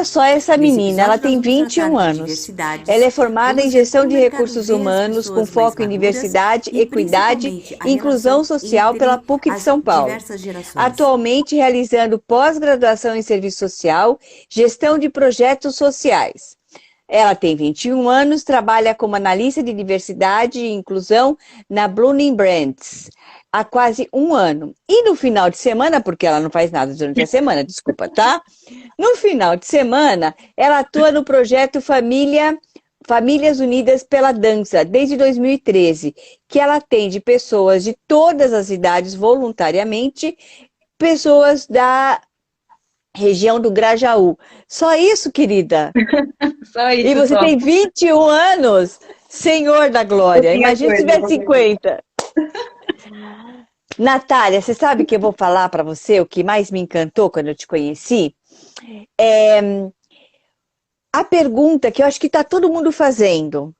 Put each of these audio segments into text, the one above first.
Olha só essa Nesse menina, ela episódio nós tem vamos tratar 21 de anos. Ela diversidades, é formada em vamos ver gestão como o de mercado recursos vê as humanos, com pessoas mais foco em maduras diversidade, e equidade principalmente a e inclusão relação social pela entre PUC de as São Paulo. diversas gerações. Atualmente realizando pós-graduação em serviço social, gestão de projetos sociais. Ela tem 21 anos, trabalha como analista de diversidade e inclusão na Blooming Brands há quase um ano. E no final de semana, porque ela não faz nada durante a semana, desculpa, tá? No final de semana, ela atua no projeto Famílias Unidas pela Dança, desde 2013, que ela atende pessoas de todas as idades voluntariamente, pessoas da região do Grajaú. Só isso, querida? Só E isso, você só. tem 21 anos, Senhor da Glória. Pouquinha Imagina se coisa, tivesse pouquinha coisa. 50. Natália, você sabe que eu vou falar para você o que mais me encantou quando eu te conheci? A pergunta que eu acho que está todo mundo fazendo.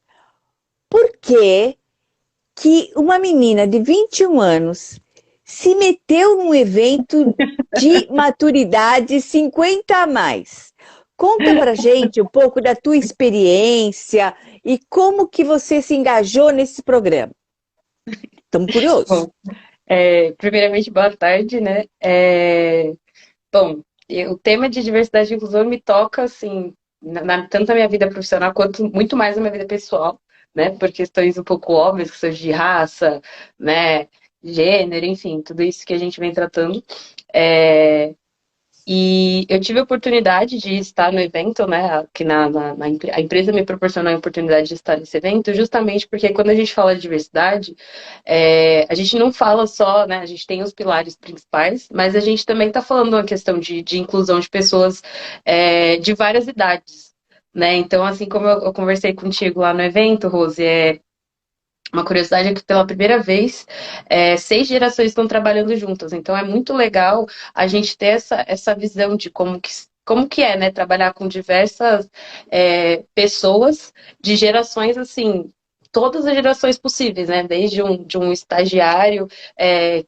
Por que que uma menina de 21 anos se meteu num evento de maturidade 50 a mais? Conta pra gente um pouco da tua experiência e como que você se engajou nesse programa. Estamos curiosos. Bom, primeiramente, boa tarde, né? Bom, o tema de diversidade e inclusão me toca, assim, tanto na minha vida profissional quanto muito mais na minha vida pessoal, né? Por questões um pouco óbvias, questões de raça, né? Gênero, enfim, tudo isso que a gente vem tratando. É, E eu tive a oportunidade de estar no evento, né? Que a empresa me proporcionou a oportunidade de estar nesse evento, justamente porque quando a gente fala de diversidade, a gente não fala só, né? A gente tem os pilares principais, mas a gente também está falando uma questão de inclusão de pessoas de várias idades. Né? Então, assim como eu conversei contigo lá no evento, Rose, uma curiosidade é que pela primeira vez, 6 gerações estão trabalhando juntas. Então é muito legal a gente ter essa visão de como que é, né? Trabalhar com diversas pessoas de gerações assim. Todas as gerações possíveis, né? Desde de um estagiário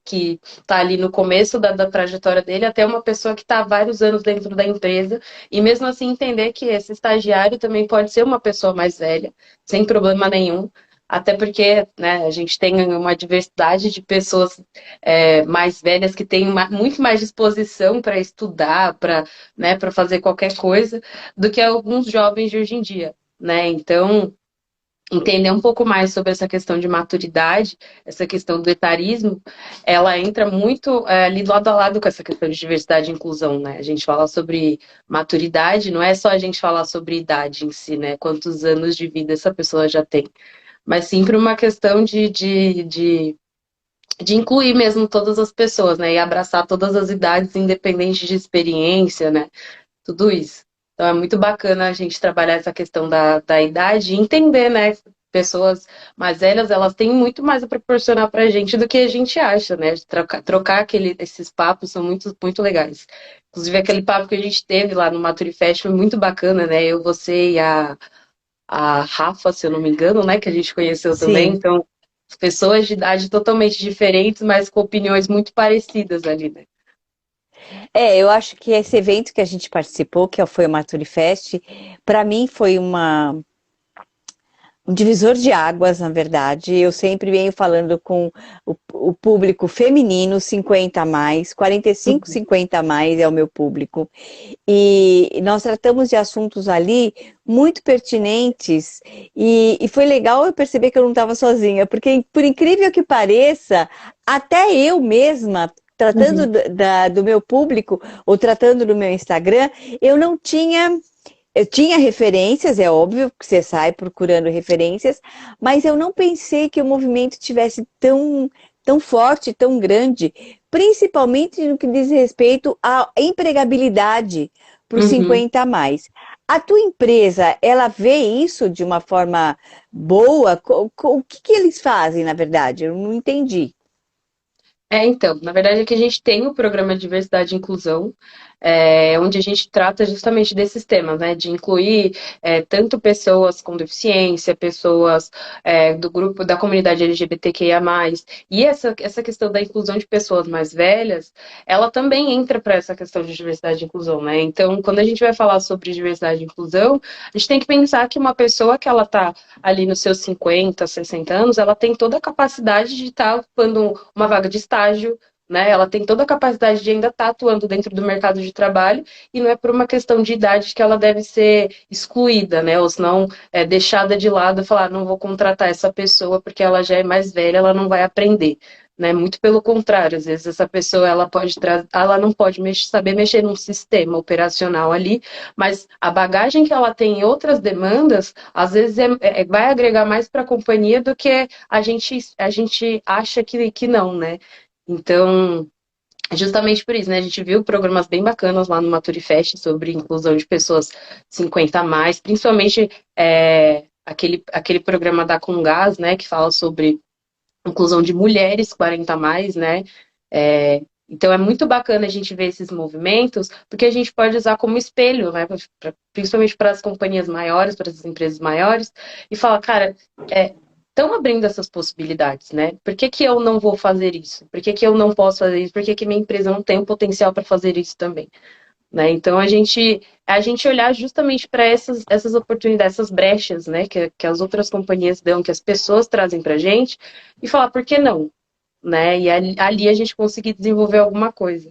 que está ali no começo da trajetória dele, até uma pessoa que está há vários anos dentro da empresa, e mesmo assim entender que esse estagiário também pode ser uma pessoa mais velha, sem problema nenhum. Até porque, né, a gente tem uma diversidade de pessoas mais velhas que têm muito mais disposição para estudar, para fazer qualquer coisa, do que alguns jovens de hoje em dia. Né? Então, entender um pouco mais sobre essa questão de maturidade, essa questão do etarismo, ela entra muito ali lado a lado com essa questão de diversidade e inclusão. Né? A gente fala sobre maturidade, não é só a gente falar sobre idade em si, né? Quantos anos de vida essa pessoa já tem, mas sim por uma questão de incluir mesmo todas as pessoas, né? E abraçar todas as idades, independente de experiência, né? Tudo isso. Então é muito bacana a gente trabalhar essa questão da idade e entender, né? Pessoas mais velhas, elas têm muito mais a proporcionar pra gente do que a gente acha, né? Trocar esses papos são muito, muito legais. Inclusive, aquele papo que a gente teve lá no Maturifest foi muito bacana, né? Eu, você e a Rafa, se eu não me engano, né, que a gente conheceu também. Sim. Então, pessoas de idade totalmente diferentes, mas com opiniões muito parecidas ali, né? Eu acho que esse evento que a gente participou, que foi o Maturifest, para mim foi um divisor de águas, na verdade. Eu sempre venho falando com o público feminino, 50 a mais, 45, Uhum. 50 a mais é o meu público. E nós tratamos de assuntos ali muito pertinentes e foi legal eu perceber que eu não estava sozinha, porque por incrível que pareça, até eu mesma, tratando Uhum. do meu público ou tratando do meu Instagram, eu não tinha eu tinha referências, é óbvio que você sai procurando referências, mas eu não pensei que o movimento tivesse tão forte, tão grande, principalmente no que diz respeito à empregabilidade para os Uhum. 50 a mais. A tua empresa, ela vê isso de uma forma boa? O que que eles fazem, na verdade? Eu não entendi. Então, na verdade é que a gente tem o programa Diversidade e Inclusão, onde a gente trata justamente desses temas, né? De incluir tanto pessoas com deficiência, pessoas do grupo da comunidade LGBTQIA+, e essa questão da inclusão de pessoas mais velhas, ela também entra para essa questão de diversidade e inclusão, né? Então, quando a gente vai falar sobre diversidade e inclusão, a gente tem que pensar que uma pessoa que ela está ali nos seus 50, 60 anos, ela tem toda a capacidade de estar ocupando uma vaga de estágio, né? Ela tem toda a capacidade de ainda estar atuando dentro do mercado de trabalho, e não é por uma questão de idade que ela deve ser excluída, né? Ou senão deixada de lado e falar, não vou contratar essa pessoa porque ela já é mais velha, ela não vai aprender. Né? Muito pelo contrário, às vezes essa pessoa ela não pode saber mexer num sistema operacional ali, mas a bagagem que ela tem em outras demandas, às vezes vai agregar mais para a companhia do que a gente acha que não, né? Então, justamente por isso, né? A gente viu programas bem bacanas lá no Maturifest sobre inclusão de pessoas 50 a mais, principalmente aquele programa da Comgás, né? Que fala sobre inclusão de mulheres 40 a mais, né? Então é muito bacana a gente ver esses movimentos, porque a gente pode usar como espelho, né? Principalmente para as companhias maiores, para as empresas maiores, e falar, cara, estão abrindo essas possibilidades, né? Por que que eu não vou fazer isso? Por que que eu não posso fazer isso? Por que que minha empresa não tem o potencial para fazer isso também? Né? Então a gente olhar justamente para essas oportunidades, essas brechas, né, que as outras companhias dão, que as pessoas trazem para a gente, e falar por que não, né? E ali a gente conseguir desenvolver alguma coisa.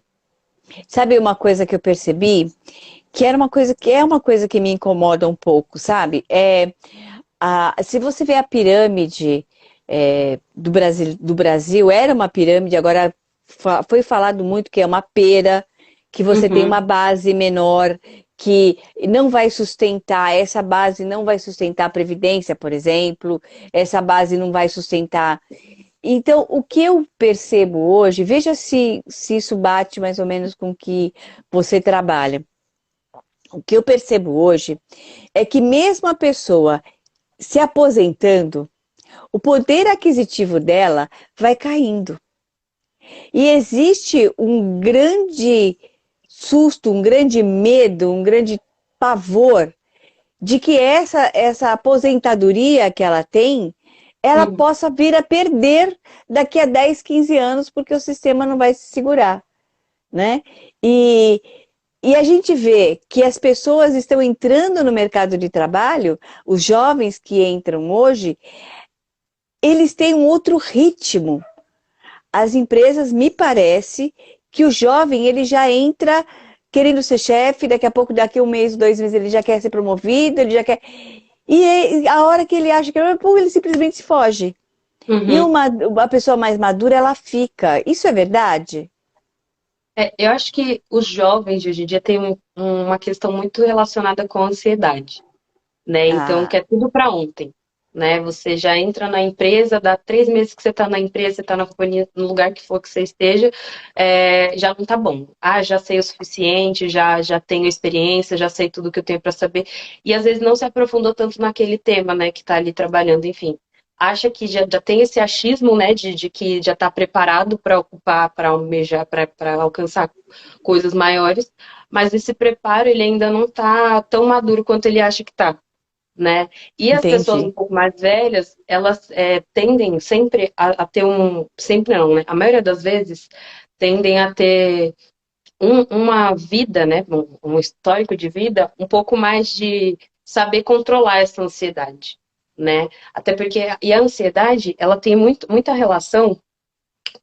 Sabe uma coisa que eu percebi? Que era uma coisa que é uma coisa que me incomoda um pouco, sabe? Se você vê a pirâmide do Brasil, era uma pirâmide, agora foi falado muito que é uma pera, que você tem Uhum, uma base menor, que não vai sustentar, essa base não vai sustentar a Previdência, por exemplo, essa base não vai sustentar. Então, o que eu percebo hoje, veja se isso bate mais ou menos com o que você trabalha. O que eu percebo hoje é que mesmo a pessoa se aposentando, o poder aquisitivo dela vai caindo. E existe um grande susto, um grande medo, um grande pavor de que essa aposentadoria que ela tem, ela uhum. possa vir a perder daqui a 10, 15 anos, porque o sistema não vai se segurar, né? E, e a gente vê que as pessoas estão entrando no mercado de trabalho, os jovens que entram hoje, eles têm um outro ritmo. As empresas, me parece, que o jovem ele já entra querendo ser chefe, daqui a pouco, daqui a um mês, 2 meses, ele já quer ser promovido, ele já quer. E a hora que ele acha que ele simplesmente se foge. E Uhum. uma pessoa mais madura, ela fica. Isso é verdade? Eu acho que os jovens de hoje em dia têm uma questão muito relacionada com a ansiedade, né? Então, Ah, quer tudo para ontem, né? Você já entra na empresa, dá 3 meses que você está na empresa, você está na companhia, no lugar que for que você esteja, já não tá bom. Ah, já sei o suficiente, já tenho experiência, já sei tudo que eu tenho para saber. E às vezes não se aprofundou tanto naquele tema, né, que está ali trabalhando, enfim. Acha que já tem esse achismo, né, de que já está preparado para ocupar, para almejar, para alcançar coisas maiores, mas esse preparo ele ainda não está tão maduro quanto ele acha que está, né? E as pessoas um entendi. pouco mais velhas, elas tendem sempre a ter sempre não, né? A maioria das vezes tendem a ter uma vida, né? Um histórico de vida um pouco mais de saber controlar essa ansiedade, né? Até porque a ansiedade, ela tem muita relação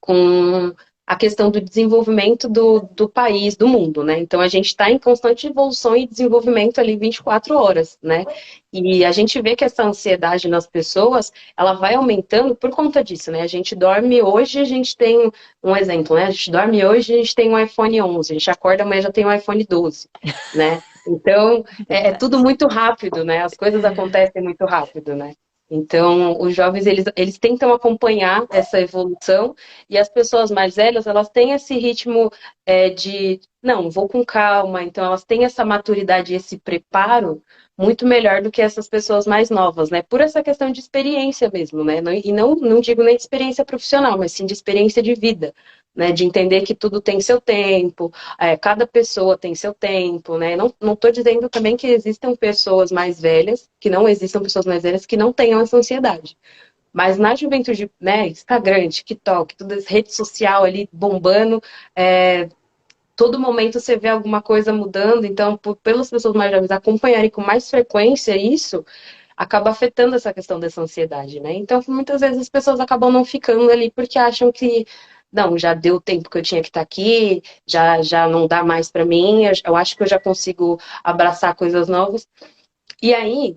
com a questão do desenvolvimento do país, do mundo, né? Então a gente está em constante evolução e desenvolvimento ali 24 horas, né? E a gente vê que essa ansiedade nas pessoas, ela vai aumentando por conta disso, né? A gente dorme hoje, a gente tem um exemplo, né? A gente dorme hoje, a gente tem um iPhone 11, a gente acorda amanhã já tem um iPhone 12, né? Então é tudo muito rápido, né? As coisas acontecem muito rápido, né? Então, os jovens, eles tentam acompanhar essa evolução e as pessoas mais velhas, elas têm esse ritmo não, vou com calma. Então, elas têm essa maturidade, esse preparo muito melhor do que essas pessoas mais novas, né? Por essa questão de experiência mesmo, né? E não digo nem de experiência profissional, mas sim de experiência de vida, né? De entender que tudo tem seu tempo, cada pessoa tem seu tempo, né? Não estou dizendo também que existam pessoas mais velhas, que não existam pessoas mais velhas que não tenham essa ansiedade. Mas na juventude, né, Instagram, TikTok, toda essa rede social ali bombando, todo momento você vê alguma coisa mudando, então, pelas pessoas mais jovens acompanharem com mais frequência isso, acaba afetando essa questão dessa ansiedade, né? Então, muitas vezes as pessoas acabam não ficando ali porque acham que, não, já deu o tempo que eu tinha que estar aqui, já não dá mais para mim, eu acho que eu já consigo abraçar coisas novas. E aí,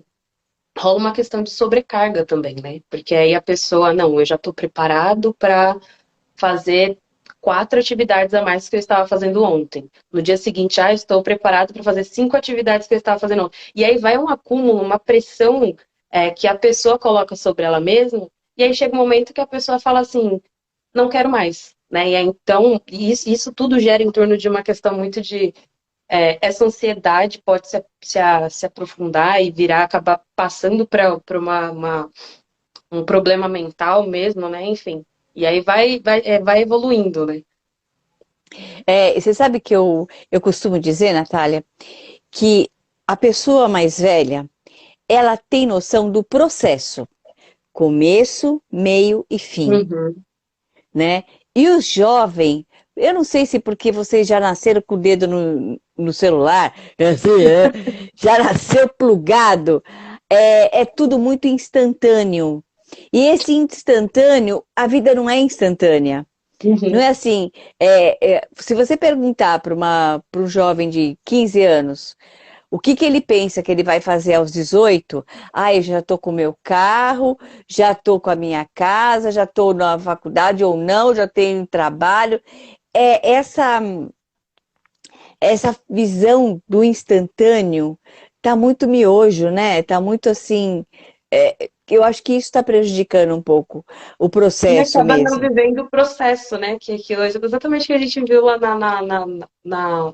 rola uma questão de sobrecarga também, né? Porque aí a pessoa, não, eu já estou preparado para fazer 4 atividades a mais que eu estava fazendo ontem. No dia seguinte, estou preparado para fazer 5 atividades que eu estava fazendo ontem. E aí vai um acúmulo, uma pressão que a pessoa coloca sobre ela mesma, e aí chega um momento que a pessoa fala assim, não quero mais. Né? E aí, então, isso tudo gera em torno de uma questão muito de essa ansiedade pode se aprofundar e virar, acabar passando para um problema mental mesmo, né? Enfim. E aí vai evoluindo, né? Você sabe que eu costumo dizer, Natália, que a pessoa mais velha, ela tem noção do processo, começo, meio e fim, Uhum. né? E os jovens, eu não sei se porque vocês já nasceram com o dedo no celular, assim, já nasceu plugado, é tudo muito instantâneo. E esse instantâneo, a vida não é instantânea. Não Uhum. é assim, se você perguntar para um jovem de 15 anos o que que ele pensa que ele vai fazer aos 18, eu já estou com o meu carro, já estou com a minha casa, já estou na faculdade ou não, já tenho trabalho. É essa visão do instantâneo tá muito miojo, né? Tá muito assim. Eu acho que isso está prejudicando um pouco o E processo acaba não mesmo. vivendo o processo, né? Que aquilo é exatamente o que a gente viu lá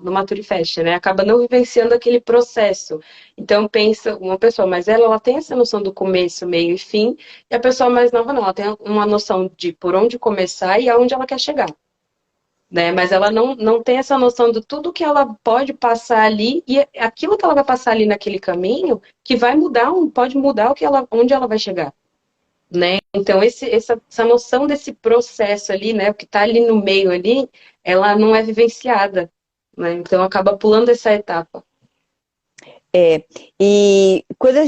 no Maturifest, né? Acaba não vivenciando aquele processo. Então, pensa, uma pessoa mais velha, ela tem essa noção do começo, meio e fim, e a pessoa mais nova não, ela tem uma noção de por onde começar e aonde ela quer chegar. Né? Mas ela não tem essa noção de tudo que ela pode passar ali e aquilo que ela vai passar ali naquele caminho que vai mudar, pode mudar onde ela vai chegar, né? Então essa noção desse processo ali, né, o que está ali no meio ali, ela não é vivenciada, né? Então acaba pulando essa etapa. É, e quando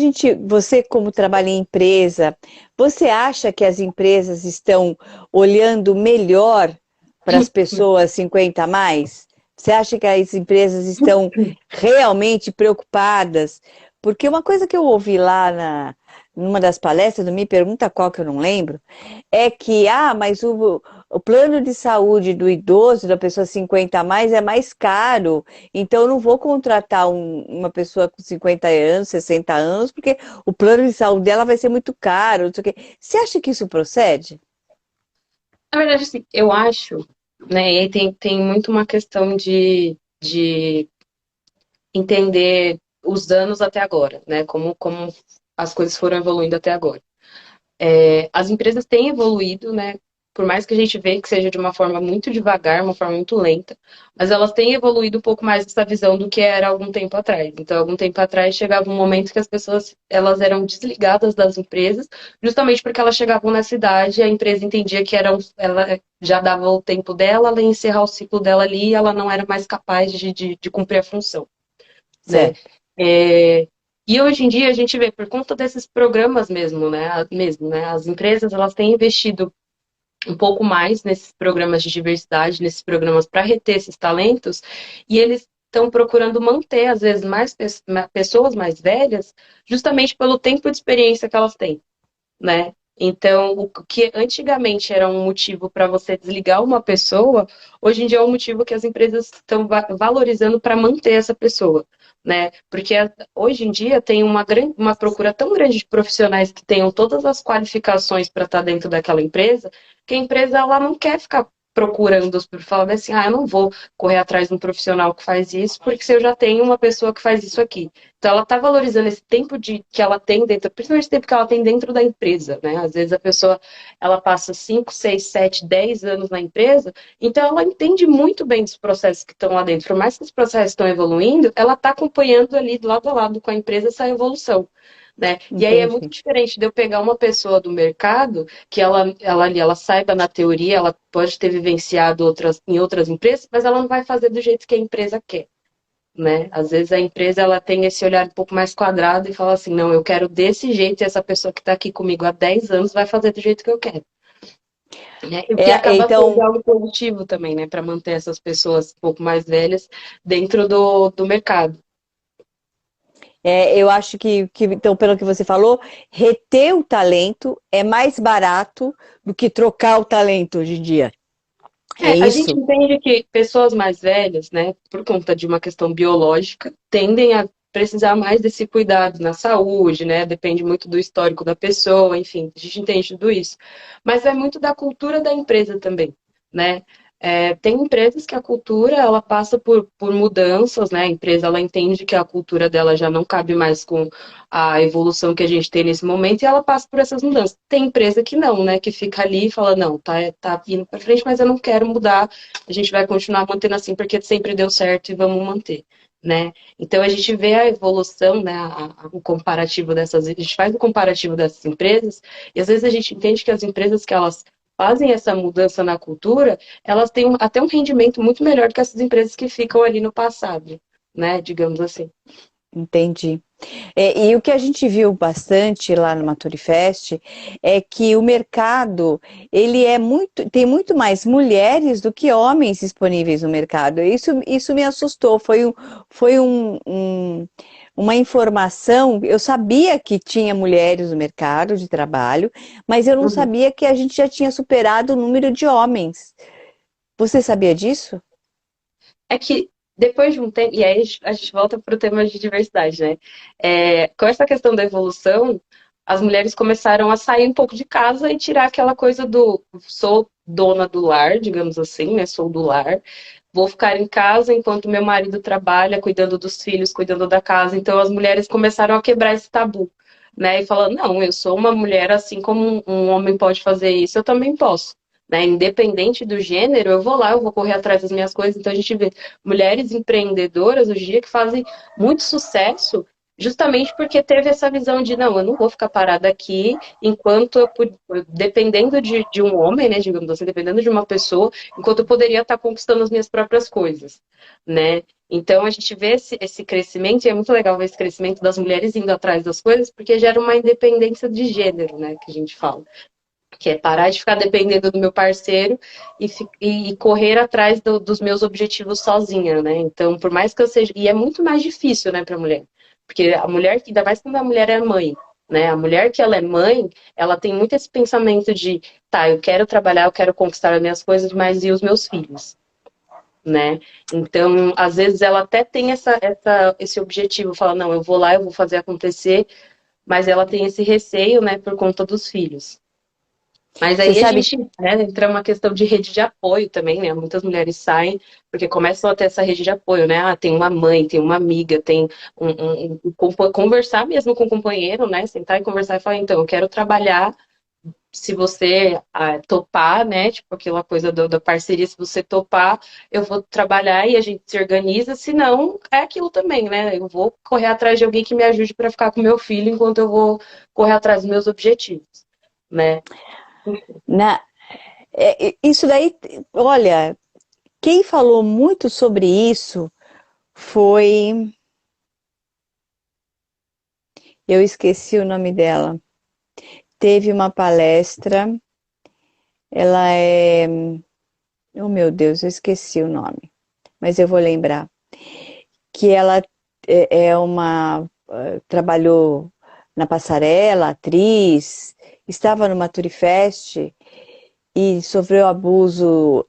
você como trabalha em empresa, você acha que as empresas estão olhando melhor para as pessoas 50 a mais? Você acha que as empresas estão realmente preocupadas? Porque uma coisa que eu ouvi lá numa das palestras, não me pergunta qual que eu não lembro, é que, mas o plano de saúde do idoso, da pessoa 50 a mais, é mais caro. Então, eu não vou contratar uma pessoa com 50 anos, 60 anos, porque o plano de saúde dela vai ser muito caro. Não sei o quê. Você acha que isso procede? Na verdade, assim, eu acho, né, e aí tem muito uma questão de entender os anos até agora, né, como as coisas foram evoluindo até agora. As empresas têm evoluído, né? Por mais que a gente veja que seja de uma forma muito devagar, uma forma muito lenta, mas elas têm evoluído um pouco mais essa visão do que era algum tempo atrás. Então, algum tempo atrás chegava um momento que as pessoas elas eram desligadas das empresas, justamente porque elas chegavam na cidade e a empresa entendia que ela já dava o tempo dela, ela ia encerrar o ciclo dela ali e ela não era mais capaz de cumprir a função, né? Certo. E hoje em dia a gente vê, por conta desses programas mesmo, né? As empresas elas têm investido um pouco mais nesses programas de diversidade, nesses programas para reter esses talentos, e eles estão procurando manter, às vezes, pessoas mais velhas, justamente pelo tempo de experiência que elas têm, né? Então, o que antigamente era um motivo para você desligar uma pessoa, hoje em dia é um motivo que as empresas estão valorizando para manter essa pessoa, né? Porque hoje em dia tem uma procura tão grande de profissionais que tenham todas as qualificações para estar dentro daquela empresa, que a empresa ela não quer ficar procurando por falar assim, eu não vou correr atrás de um profissional que faz isso, porque se eu já tenho uma pessoa que faz isso aqui. Então ela está valorizando esse tempo que ela tem dentro, principalmente o tempo que ela tem dentro da empresa, né? Às vezes a pessoa ela passa 5, 6, 7, 10 anos na empresa, então ela entende muito bem dos processos que estão lá dentro. Por mais que os processos estão evoluindo, ela está acompanhando ali do lado a lado com a empresa essa evolução. Né? E aí é muito Entendi. diferente de eu pegar uma pessoa do mercado que ela saiba na teoria, ela pode ter vivenciado em outras empresas, mas ela não vai fazer do jeito que a empresa quer, né? Às vezes a empresa ela tem esse olhar um pouco mais quadrado e fala assim, não, eu quero desse jeito e essa pessoa que está aqui comigo há 10 anos vai fazer do jeito que eu quero. Né? O que acaba sendo Então, algo positivo também, né? Para manter essas pessoas um pouco mais velhas dentro do mercado. eu acho então, pelo que você falou, reter o talento é mais barato do que trocar o talento hoje em dia. É A gente isso? entende que pessoas mais velhas, né, por conta de uma questão biológica, tendem a precisar mais desse cuidado na saúde, né? Depende muito do histórico da pessoa, enfim, a gente entende tudo isso. Mas é muito da cultura da empresa também, né? Tem empresas que a cultura ela passa por mudanças, né? A empresa ela entende que a cultura dela já não cabe mais com a evolução que a gente tem nesse momento e ela passa por essas mudanças. Tem empresa que não, né? Que fica ali e fala, não, tá indo para frente, mas eu não quero mudar, a gente vai continuar mantendo assim porque sempre deu certo e vamos manter, né? Então a gente vê a evolução, né? O comparativo dessas, a gente faz o comparativo dessas empresas e às vezes a gente entende que as empresas que elas fazem essa mudança na cultura, elas têm até um rendimento muito melhor que essas empresas que ficam ali no passado, né? Digamos assim. Entendi. E o que a gente viu bastante lá no Maturifest é que o mercado ele tem muito mais mulheres do que homens disponíveis no mercado. Isso me assustou. Uma informação. Eu sabia que tinha mulheres no mercado de trabalho, mas eu não Uhum. sabia que a gente já tinha superado o número de homens. Você sabia disso? É que depois de um tempo, e aí a gente volta para o tema de diversidade, né? Com essa questão da evolução, as mulheres começaram a sair um pouco de casa e tirar aquela coisa do sou dona do lar, digamos assim, né? Sou do lar. Vou ficar em casa enquanto meu marido trabalha, cuidando dos filhos, cuidando da casa. Então as mulheres começaram a quebrar esse tabu, né? E falando, não, eu sou uma mulher assim como um homem pode fazer isso, eu também posso. Né? Independente do gênero, eu vou lá, eu vou correr atrás das minhas coisas. Então a gente vê mulheres empreendedoras hoje em dia que fazem muito sucesso justamente porque teve essa visão de não, eu não vou ficar parada aqui enquanto dependendo de um homem, né, digamos assim, dependendo de uma pessoa, enquanto eu poderia estar conquistando as minhas próprias coisas, né? Então a gente vê esse crescimento, e é muito legal ver esse crescimento das mulheres indo atrás das coisas, porque gera uma independência de gênero, né, que a gente fala que é parar de ficar dependendo do meu parceiro e correr atrás dos meus objetivos sozinha, né? Então, por mais que eu seja. E é muito mais difícil, né, para a mulher. Porque a mulher, ainda mais quando a mulher é mãe, né? A mulher que ela é mãe, ela tem muito esse pensamento de, tá, eu quero trabalhar, eu quero conquistar as minhas coisas, mas e os meus filhos? Né? Então, às vezes ela até tem esse objetivo, fala, não, eu vou lá, eu vou fazer acontecer, mas ela tem esse receio, né, por conta dos filhos. Mas Você aí a sabe. gente, né, entra uma questão de rede de apoio também, né? Muitas mulheres saem porque começam a ter essa rede de apoio, né? Tem uma mãe, tem uma amiga, tem conversar mesmo com o companheiro, né? Sentar e conversar e falar, então, eu quero trabalhar, se você topar, né? Tipo aquela coisa da parceria, se você topar, eu vou trabalhar e a gente se organiza, se não, é aquilo também, né? Eu vou correr atrás de alguém que me ajude para ficar com meu filho enquanto eu vou correr atrás dos meus objetivos, né? Na, Isso daí, olha, quem falou muito sobre isso foi. Eu esqueci o nome dela. Teve uma palestra, ela é. Oh, meu Deus, eu esqueci o nome, mas eu vou lembrar. Que ela é uma. Trabalhou na passarela, atriz, estava no Maturifest e sofreu abuso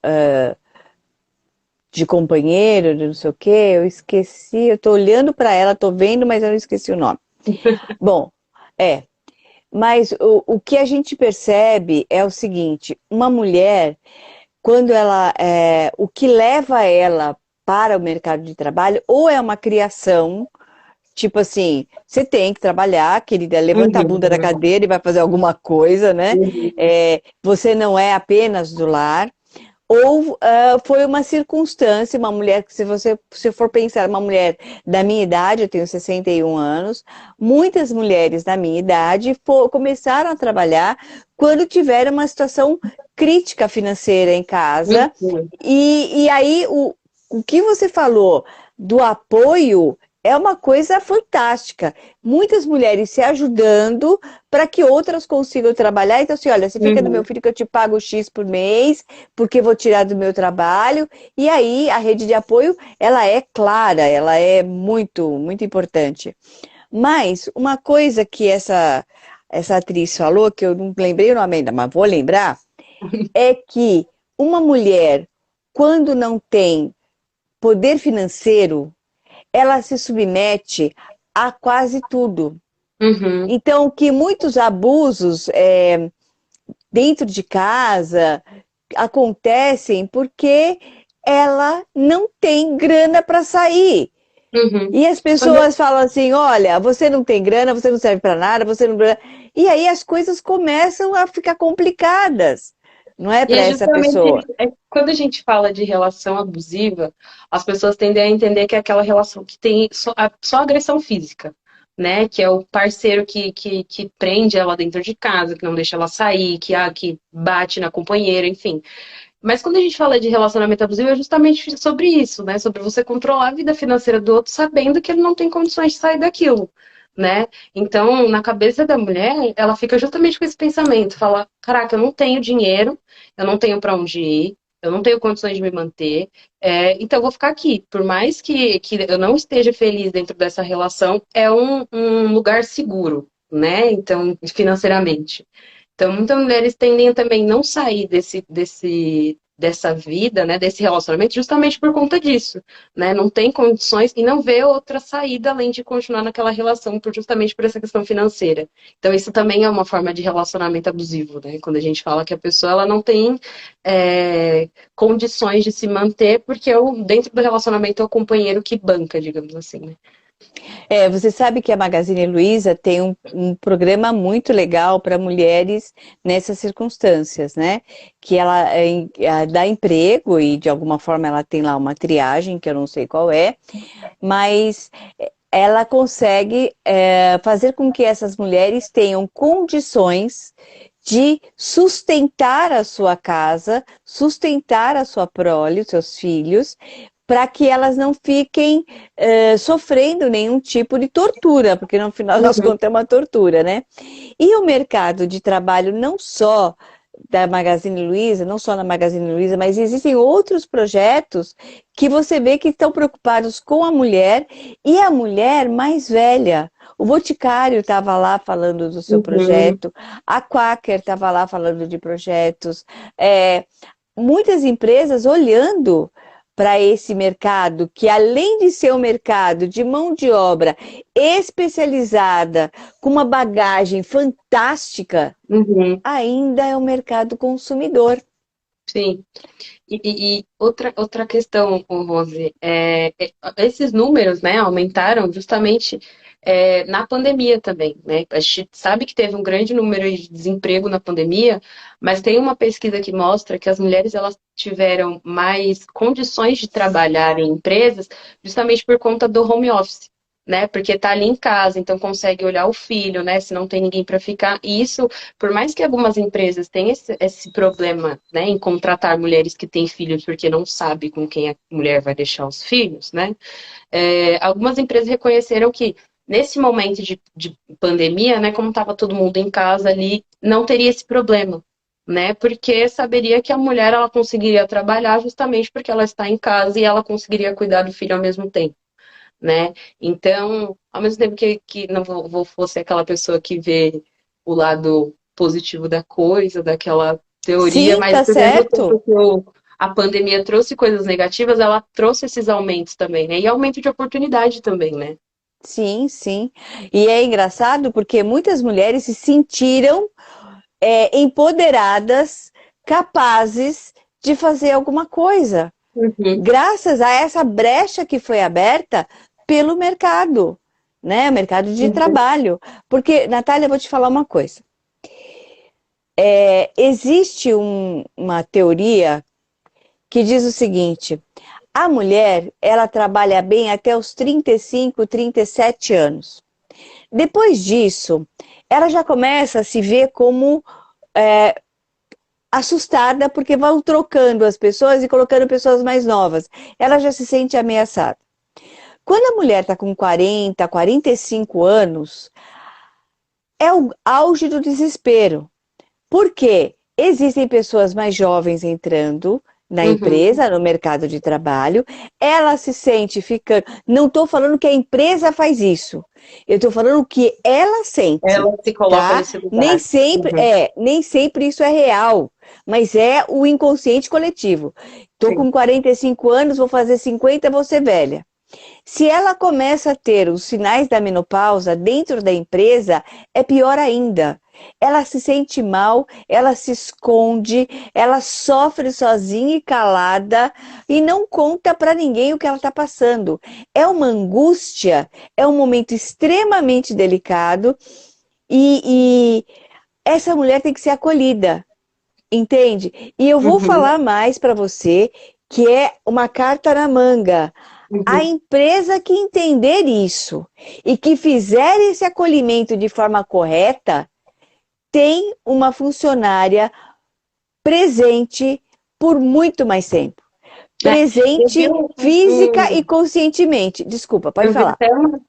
de companheiro, de não sei o quê. Eu esqueci, eu tô olhando para ela, tô vendo, mas eu não esqueci o nome. Bom, é. Mas o que a gente percebe é o seguinte: uma mulher quando ela, o que leva ela para o mercado de trabalho, ou é uma criação, tipo assim, você tem que trabalhar, querida, levanta a bunda da Uhum. cadeira e vai fazer alguma coisa, né? Uhum. Você não é apenas do lar, ou foi uma circunstância, uma mulher que se for pensar, uma mulher da minha idade, eu tenho 61 anos, muitas mulheres da minha idade começaram a trabalhar quando tiveram uma situação crítica financeira em casa, Uhum. e aí o que você falou do apoio é uma coisa fantástica. Muitas mulheres se ajudando para que outras consigam trabalhar. Então, assim, olha, você fica no meu Uhum. filho que eu te pago X por mês, porque vou tirar do meu trabalho. E aí, a rede de apoio, ela é clara, ela é muito, muito importante. Mas, uma coisa que essa atriz falou, que eu não lembrei o nome ainda, mas vou lembrar, é que uma mulher, quando não tem poder financeiro, ela se submete a quase tudo. Uhum. Então, que muitos abusos dentro de casa acontecem porque ela não tem grana para sair. Uhum. E as Quando pessoas falam assim: olha, você não tem grana, você não serve para nada, você não. E aí as coisas começam a ficar complicadas, não é E para é essa justamente pessoa. isso. Quando a gente fala de relação abusiva, as pessoas tendem a entender que é aquela relação que tem só agressão física, né? Que é o parceiro que prende ela dentro de casa, que não deixa ela sair, que bate na companheira, enfim. Mas quando a gente fala de relacionamento abusivo, é justamente sobre isso, né? Sobre você controlar a vida financeira do outro, sabendo que ele não tem condições de sair daquilo, né? Então, na cabeça da mulher, ela fica justamente com esse pensamento, fala: caraca, eu não tenho dinheiro, eu não tenho para onde ir, eu não tenho condições de me manter, então eu vou ficar aqui. Por mais que eu não esteja feliz dentro dessa relação, é um lugar seguro, né? Então, financeiramente. Então, muitas mulheres tendem a também não sair dessa vida, né, desse relacionamento, justamente por conta disso, né? Não tem condições e não vê outra saída além de continuar naquela relação, justamente por essa questão financeira. Então, isso também é uma forma de relacionamento abusivo, né? Quando a gente fala que a pessoa ela não tem condições de se manter, porque dentro do relacionamento é o companheiro que banca, digamos assim, né? Você sabe que a Magazine Luiza tem um programa muito legal para mulheres nessas circunstâncias, né? Que ela dá emprego e de alguma forma ela tem lá uma triagem, que eu não sei qual é, mas ela consegue fazer com que essas mulheres tenham condições de sustentar a sua casa, sustentar a sua prole, os seus filhos, para que elas não fiquem sofrendo nenhum tipo de tortura, porque no final das Uhum. contas é uma tortura, né? E o mercado de trabalho não só da Magazine Luiza, não só na Magazine Luiza, mas existem outros projetos que você vê que estão preocupados com a mulher e a mulher mais velha. O Boticário estava lá falando do seu Uhum. projeto, a Quaker estava lá falando de projetos, muitas empresas olhando para esse mercado, que além de ser um mercado de mão de obra especializada, com uma bagagem fantástica, Uhum. ainda é um mercado consumidor. Sim. E outra questão, ô, Rose, esses números, né, aumentaram justamente na pandemia também, né? A gente sabe que teve um grande número de desemprego na pandemia, mas tem uma pesquisa que mostra que as mulheres elas tiveram mais condições de trabalhar em empresas justamente por conta do home office. Né? Porque tá ali em casa, então consegue olhar o filho, né? Se não tem ninguém para ficar. E isso, por mais que algumas empresas tenham esse problema, né, em contratar mulheres que têm filhos porque não sabe com quem a mulher vai deixar os filhos, né? Algumas empresas reconheceram que nesse momento de pandemia, né, como estava todo mundo em casa ali, não teria esse problema, né? Porque saberia que a mulher ela conseguiria trabalhar justamente porque ela está em casa e ela conseguiria cuidar do filho ao mesmo tempo, né? Então, ao mesmo tempo que não vou ser aquela pessoa que vê o lado positivo da coisa, daquela teoria, Sim, mas tá ao mesmo certo. tempo que a pandemia trouxe coisas negativas, ela trouxe esses aumentos também, né? E aumento de oportunidade também, né? Sim, sim. E é engraçado porque muitas mulheres se sentiram empoderadas, capazes de fazer alguma coisa, Uhum. graças a essa brecha que foi aberta pelo mercado, né? O mercado de Uhum. trabalho. Porque, Natália, eu vou te falar uma coisa. Existe uma teoria que diz o seguinte: a mulher, ela trabalha bem até os 35, 37 anos. Depois disso, ela já começa a se ver como assustada, porque vão trocando as pessoas e colocando pessoas mais novas. Ela já se sente ameaçada. Quando a mulher está com 40, 45 anos, é o auge do desespero. Porque existem pessoas mais jovens entrando na Uhum. empresa, no mercado de trabalho, ela se sente ficando. Não estou falando que a empresa faz isso. Eu estou falando que ela sente, Ela se coloca tá? nesse lugar. Uhum. Nem sempre isso é real, mas é o inconsciente coletivo. Estou Sim. com 45 anos, vou fazer 50, vou ser velha. Se ela começa a ter os sinais da menopausa dentro da empresa, é pior ainda. Ela se sente mal, ela se esconde, ela sofre sozinha e calada e não conta para ninguém o que ela está passando. É uma angústia, é um momento extremamente delicado e essa mulher tem que ser acolhida, entende? E eu vou Uhum. falar mais para você que é uma carta na manga. A Uhum. empresa que entender isso e que fizer esse acolhimento de forma correta, tem uma funcionária presente por muito mais tempo. É, eu vi Presente física e conscientemente. Desculpa, pode eu vi falar.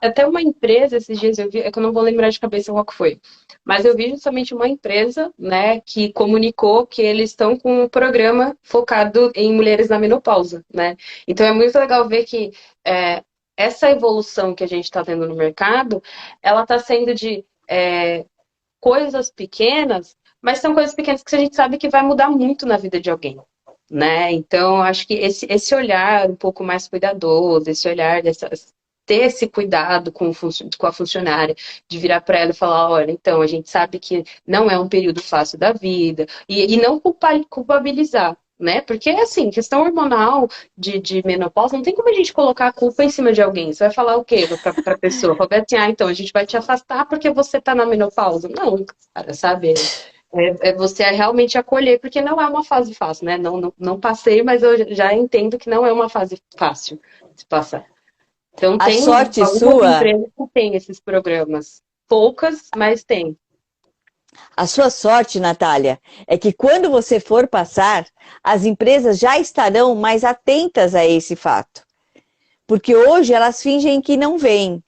até uma empresa esses dias, eu vi, é que eu não vou lembrar de cabeça qual que foi, mas eu vi justamente uma empresa, né, que comunicou que eles estão com um programa focado em mulheres na menopausa, né? Então é muito legal ver que é, essa evolução que a gente está tendo no mercado, ela está sendo de coisas pequenas, mas são coisas pequenas que a gente sabe que vai mudar muito na vida de alguém, né? Então, acho que esse olhar um pouco mais cuidadoso, esse olhar ter esse cuidado com a funcionária, de virar para ela e falar, olha, então, a gente sabe que não é um período fácil da vida, e não culpabilizar, né? Porque, assim, questão hormonal de menopausa, não tem como a gente colocar a culpa em cima de alguém. Você vai falar o quê para a pessoa? Falar assim, ah, então, a gente vai te afastar porque você tá na menopausa. Não, cara, sabe? É você realmente acolher, porque não é uma fase fácil, né? Não passei, mas eu já entendo que não é uma fase fácil de passar. Então, A tem sorte algumas sua, empresas que têm esses programas. Poucas, mas tem. a sua sorte, Natália, é que quando você for passar, as empresas já estarão mais atentas a esse fato. Porque hoje elas fingem que não veem.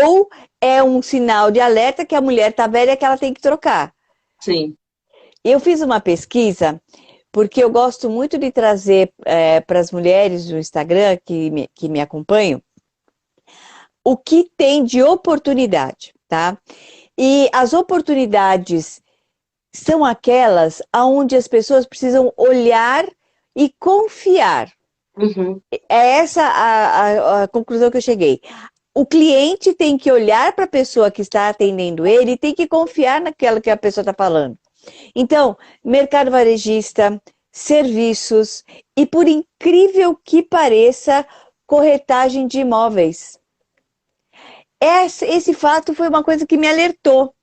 Ou é um sinal de alerta que a mulher está velha que ela tem que trocar. Sim. Eu fiz uma pesquisa, porque eu gosto muito de trazer para as mulheres do Instagram que me acompanham, o que tem de oportunidade, tá? E as oportunidades são aquelas onde as pessoas precisam olhar e confiar. Uhum. É essa a conclusão que eu cheguei. O cliente tem que olhar para a pessoa que está atendendo ele e tem que confiar naquilo que a pessoa está falando. Então, mercado varejista, serviços e, por incrível que pareça, corretagem de imóveis. Esse fato foi uma coisa que me alertou.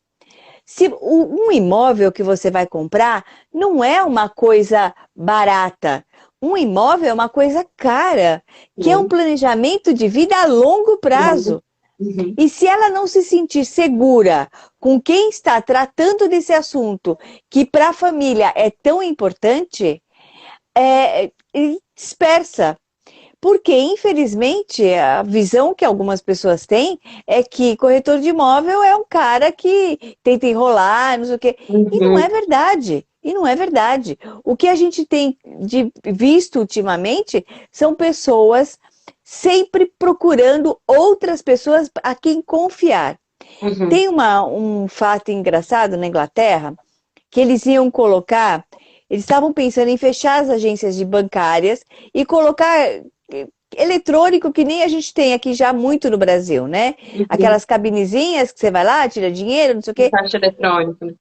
Se um imóvel que você vai comprar não é uma coisa barata, um imóvel é uma coisa cara, que é um Sim. planejamento de vida a longo prazo. Uhum. E se ela não se sentir segura com quem está tratando desse assunto, que para a família é tão importante, dispersa. Porque, infelizmente, a visão que algumas pessoas têm é que corretor de imóvel é um cara que tenta enrolar, não sei o quê. E não Uhum. é verdade. E não é verdade. O que a gente tem visto ultimamente são pessoas sempre procurando outras pessoas a quem confiar. Uhum. Tem um fato engraçado na Inglaterra que eles iam colocar, eles estavam pensando em fechar as agências de bancárias e colocar eletrônico que nem a gente tem aqui já muito no Brasil, né? Uhum. Aquelas cabinezinhas que você vai lá, tira dinheiro, não sei o quê. Caixa eletrônico, né?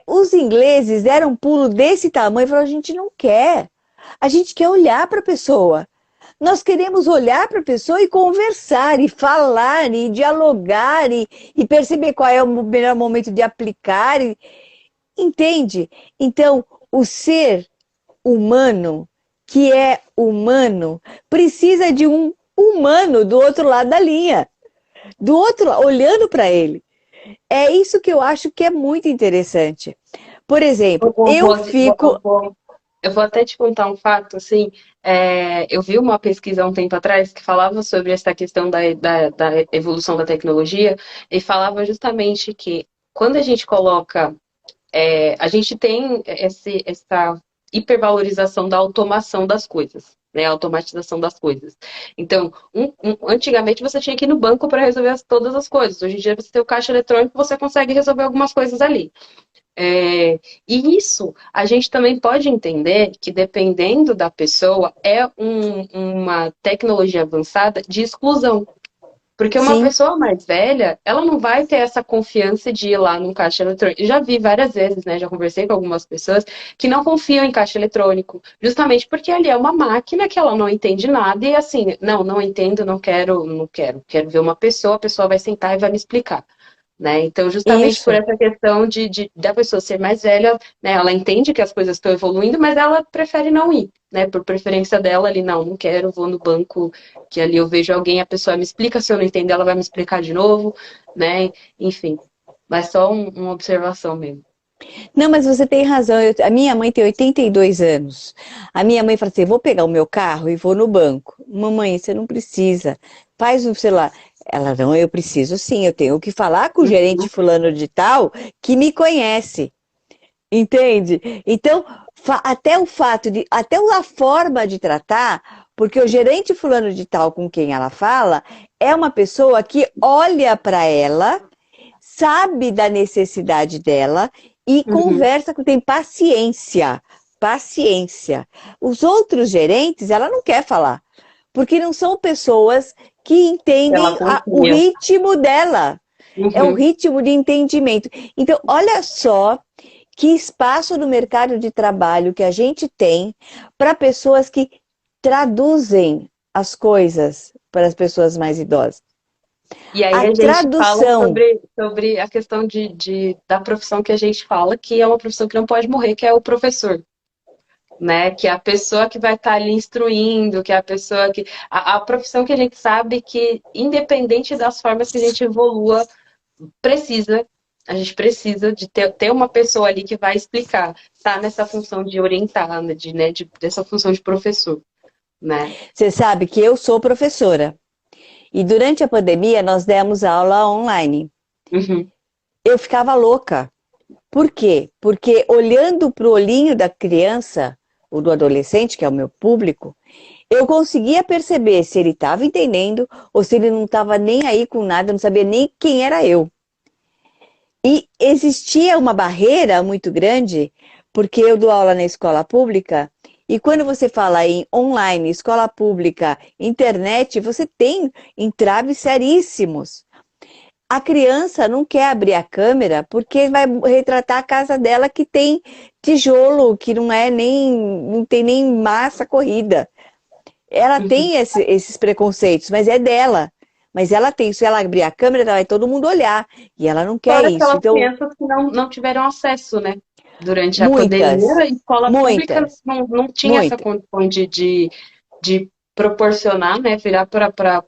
Os ingleses deram um pulo desse tamanho e falaram, a gente não quer. A gente quer olhar para a pessoa. Nós queremos olhar para a pessoa e conversar, e falar, e dialogar, e perceber qual é o melhor momento de aplicar. Entende? Então, o ser humano, que é humano, precisa de um humano do outro lado da linha, do outro, olhando para ele. É isso que eu acho que é muito interessante. Por exemplo, eu fico. Eu vou até te contar um fato, assim, eu vi uma pesquisa há um tempo atrás que falava sobre essa questão da evolução da tecnologia e falava justamente que quando a gente coloca, a gente tem essa hipervalorização da automação das coisas, né, a automatização das coisas. Então, antigamente você tinha que ir no banco para resolver todas as coisas. Hoje em dia você tem o caixa eletrônico, você consegue resolver algumas coisas ali. E isso a gente também pode entender que, dependendo da pessoa, é uma tecnologia avançada de exclusão. Porque uma Sim, pessoa mais velha, ela não vai ter essa confiança de ir lá num caixa eletrônico. Eu já vi várias vezes, né? Já conversei com algumas pessoas que não confiam em caixa eletrônico, justamente porque ali é uma máquina que ela não entende nada e assim, não entendo, quero ver uma pessoa, a pessoa vai sentar e vai me explicar. Né? Então, justamente por isso. essa questão da pessoa ser mais velha, né? Ela entende que as coisas estão evoluindo, mas ela prefere não ir, né? Por preferência dela ali, não quero, vou no banco, que ali eu vejo alguém, a pessoa me explica, se eu não entender, ela vai me explicar de novo, né? Enfim, mas só uma observação mesmo. Não, mas você tem razão. A minha mãe tem 82 anos. A minha mãe fala assim: vou pegar o meu carro e vou no banco. Mamãe, você não precisa. Faz um, sei lá. Ela, não, eu preciso sim, eu tenho que falar com o gerente Uhum. fulano de tal que me conhece. Entende? Então, até o fato de, até a forma de tratar, porque o gerente fulano de tal com quem ela fala é uma pessoa que olha para ela, sabe da necessidade dela e Uhum. conversa com, tem paciência. Paciência. Os outros gerentes, ela não quer falar, porque não são pessoas que Ela entendem o confia. ritmo dela. É o Uhum. ritmo de entendimento. Então, olha só que espaço no mercado de trabalho que a gente tem para pessoas que traduzem as coisas para as pessoas mais idosas. E aí A a gente fala tradução, sobre a questão da profissão que a gente fala, que é uma profissão que não pode morrer, que é o professor. Né? Que é a pessoa que vai estar ali instruindo, que é a pessoa que. A profissão que a gente sabe que, independente das formas que a gente evolua, precisa. A gente precisa de ter uma pessoa ali que vai explicar, tá nessa função de orientar, dessa função de professor, né? você sabe que eu sou professora e durante a pandemia nós demos aula online. Uhum, Eu ficava louca. Por quê? Porque olhando para o olhinho da criança ou do adolescente, que é o meu público, eu conseguia perceber se ele estava entendendo ou se ele não estava nem aí com nada, não sabia nem quem era eu. E existia uma barreira muito grande, porque eu dou aula na escola pública, e quando você fala em online, escola pública, internet, você tem entraves seríssimos. A criança não quer abrir a câmera porque vai retratar a casa dela que tem tijolo, que não tem nem massa corrida. Ela uhum. tem esses preconceitos, mas é dela. Mas ela tem, se ela abrir a câmera, vai todo mundo olhar. E ela não quer Fora isso. aquelas Então, crianças que não tiveram acesso, né? Durante a pandemia, muitas, a escola pública muitas, não tinha essa muitas. condição de proporcionar, né? Virar para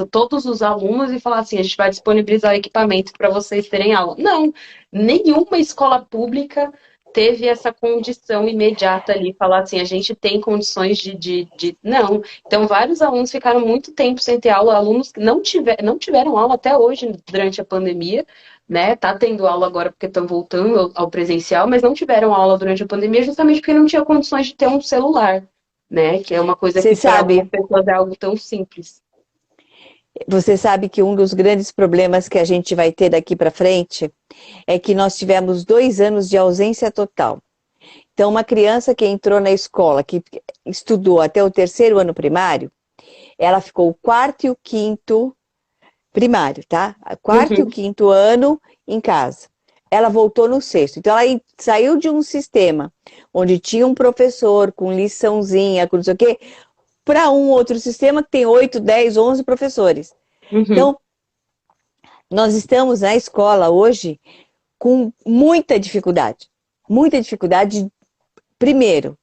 todos os alunos e falar assim: a gente vai disponibilizar equipamentos para vocês terem aula. Não, nenhuma escola pública teve essa condição imediata ali, falar assim: a gente tem condições de. Não. Então, vários alunos ficaram muito tempo sem ter aula, alunos que não tiveram aula até hoje durante a pandemia, né? Tá tendo aula agora porque estão voltando ao presencial, mas não tiveram aula durante a pandemia justamente porque não tinha condições de ter um celular, né? Que é uma coisa Você que para algumas sabe, pessoas é algo tão simples. você sabe que um dos grandes problemas que a gente vai ter daqui para frente é que nós tivemos 2 anos de ausência total. Então, uma criança que entrou na escola, que estudou até o terceiro ano primário, ela ficou o quarto e o quinto primário, tá? Quarto e o Uhum. quinto ano em casa. ela voltou no sexto. Então, ela saiu de um sistema onde tinha um professor com liçãozinha, com não sei o quê, para um outro sistema que tem 8, 10, 11 professores. Uhum. Então, nós estamos na escola hoje com muita dificuldade. Muita dificuldade. Primeiro,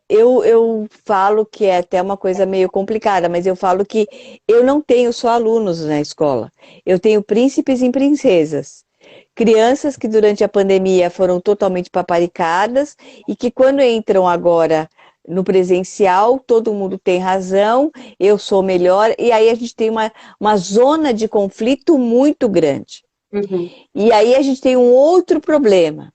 eu falo que é até uma coisa meio complicada, mas eu falo que eu não tenho só alunos na escola. Eu tenho príncipes e princesas. Crianças que durante a pandemia foram totalmente paparicadas e que quando entram agora no presencial, todo mundo tem razão, eu sou melhor, e aí a gente tem uma zona de conflito muito grande. Uhum. E aí a gente tem um outro problema,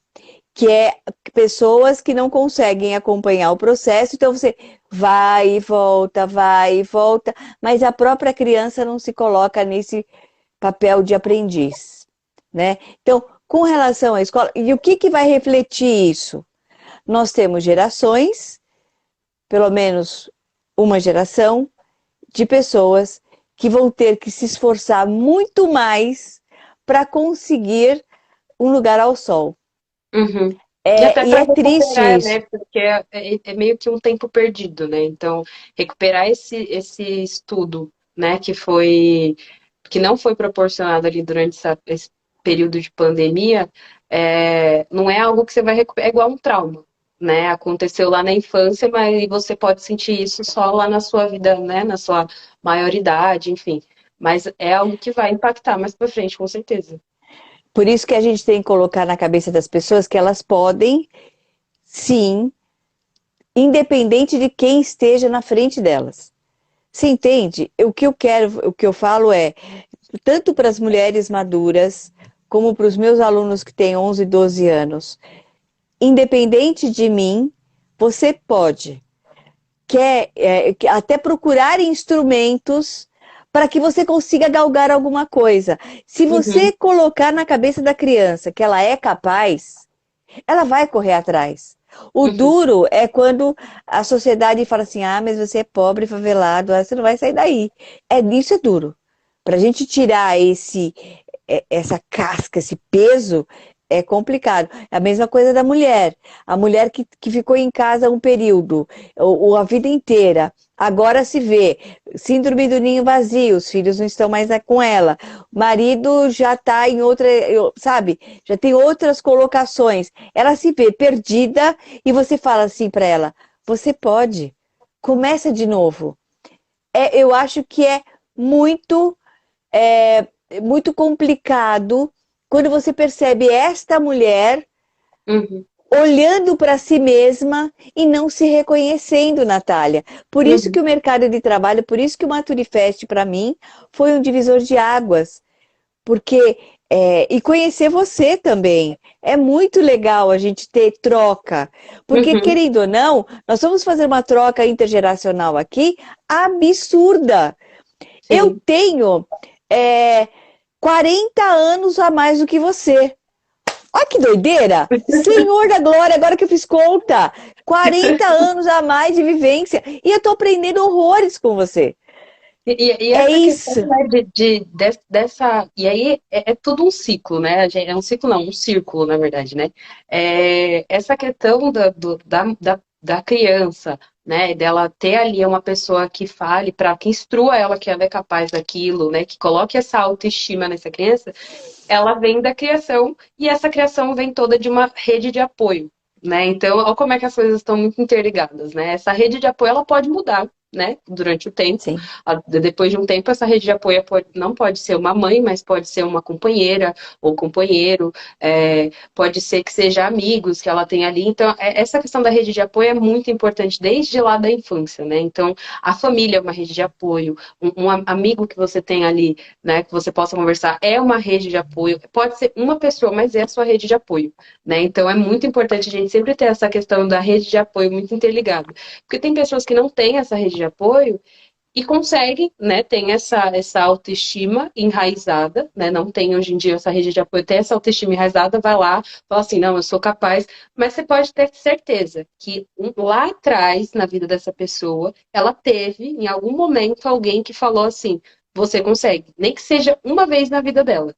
que é pessoas que não conseguem acompanhar o processo, então você vai e volta, mas a própria criança não se coloca nesse papel de aprendiz, né? Então, com relação à escola, e o que vai refletir isso? Nós temos gerações, pelo menos uma geração, de pessoas que vão ter que se esforçar muito mais para conseguir um lugar ao sol. Uhum. E até E para é triste recuperar, né? isso. Porque é meio que um tempo perdido, né? Então, recuperar esse estudo, né? Que não foi proporcionado ali durante esse período de pandemia, não é algo que você vai recuperar, é igual um trauma, né? Aconteceu lá na infância, mas você pode sentir isso só lá na sua vida, né? Na sua maioridade, enfim. Mas é algo que vai impactar mais para frente, com certeza. Por isso que a gente tem que colocar na cabeça das pessoas que elas podem, sim, independente de quem esteja na frente delas. Você entende? O que eu quero, o que eu falo é, tanto para as mulheres maduras, como para os meus alunos que têm 11, 12 anos, independente de mim, você pode. Até procurar instrumentos para que você consiga galgar alguma coisa. Se você Uhum, colocar na cabeça da criança que ela é capaz, ela vai correr atrás. O uhum, duro é quando a sociedade fala assim: ah, mas você é pobre, favelado, você não vai sair daí. Isso é duro. Para a gente tirar essa casca, esse peso, é complicado. É a mesma coisa da mulher. A mulher que ficou em casa um período, ou a vida inteira, agora se vê, síndrome do ninho vazio, os filhos não estão mais com ela, o marido já está em outra, sabe, já tem outras colocações. Ela se vê perdida e você fala assim para ela: você pode, começa de novo. Eu acho que é muito complicado quando você percebe esta mulher uhum, olhando para si mesma e não se reconhecendo, Natália. Por isso que uhum. o mercado de trabalho, por isso que o Maturifest para mim foi um divisor de águas, porque e conhecer você também. É muito legal a gente ter troca, porque Uhum, querendo ou não, nós vamos fazer uma troca intergeracional aqui absurda. Eu sim. tenho é, 40 anos a mais do que você. Olha que doideira! Senhor da glória, agora que eu fiz conta. 40 anos a mais de vivência. E eu tô aprendendo horrores com você. E É essa questão, isso. né, dessa. E aí é tudo um ciclo, né? É um ciclo, não, um círculo, na verdade, né? Essa questão da criança, né? Dela ter ali uma pessoa que fale, para que instrua ela que ela é capaz daquilo, né? Que coloque essa autoestima nessa criança, ela vem da criação e essa criação vem toda de uma rede de apoio, né? Então, olha como é que as coisas estão muito interligadas, né? Essa rede de apoio ela pode mudar, né? Durante o tempo, Sim. depois de um tempo, essa rede de apoio não pode ser uma mãe, mas pode ser uma companheira ou companheiro, pode ser que seja amigos que ela tem ali. Então, essa questão da rede de apoio é muito importante desde lá da infância, né? Então, a família é uma rede de apoio, um amigo que você tem ali, né, que você possa conversar, é uma rede de apoio. Pode ser uma pessoa, mas é a sua rede de apoio, né? Então é muito importante a gente sempre ter essa questão da rede de apoio muito interligada. Porque tem pessoas que não têm essa rede de apoio e conseguem, né, tem essa autoestima enraizada, né, não tem hoje em dia essa rede de apoio, tem essa autoestima enraizada, vai lá, fala assim, não, eu sou capaz, mas você pode ter certeza que lá atrás, na vida dessa pessoa, ela teve, em algum momento, alguém que falou assim, você consegue, nem que seja uma vez na vida dela,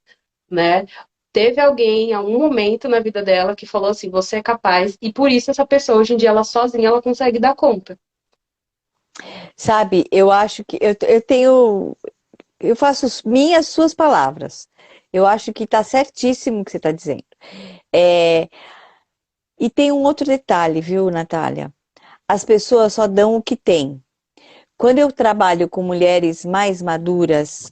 né? teve alguém, em algum momento na vida dela, que falou assim, você é capaz, e por isso essa pessoa, hoje em dia, ela sozinha, ela consegue dar conta. Sabe, eu acho que eu faço minhas suas palavras. Eu acho que está certíssimo o que você está dizendo. É, e tem um outro detalhe, viu, Natália? As pessoas só dão o que têm. Quando eu trabalho com mulheres mais maduras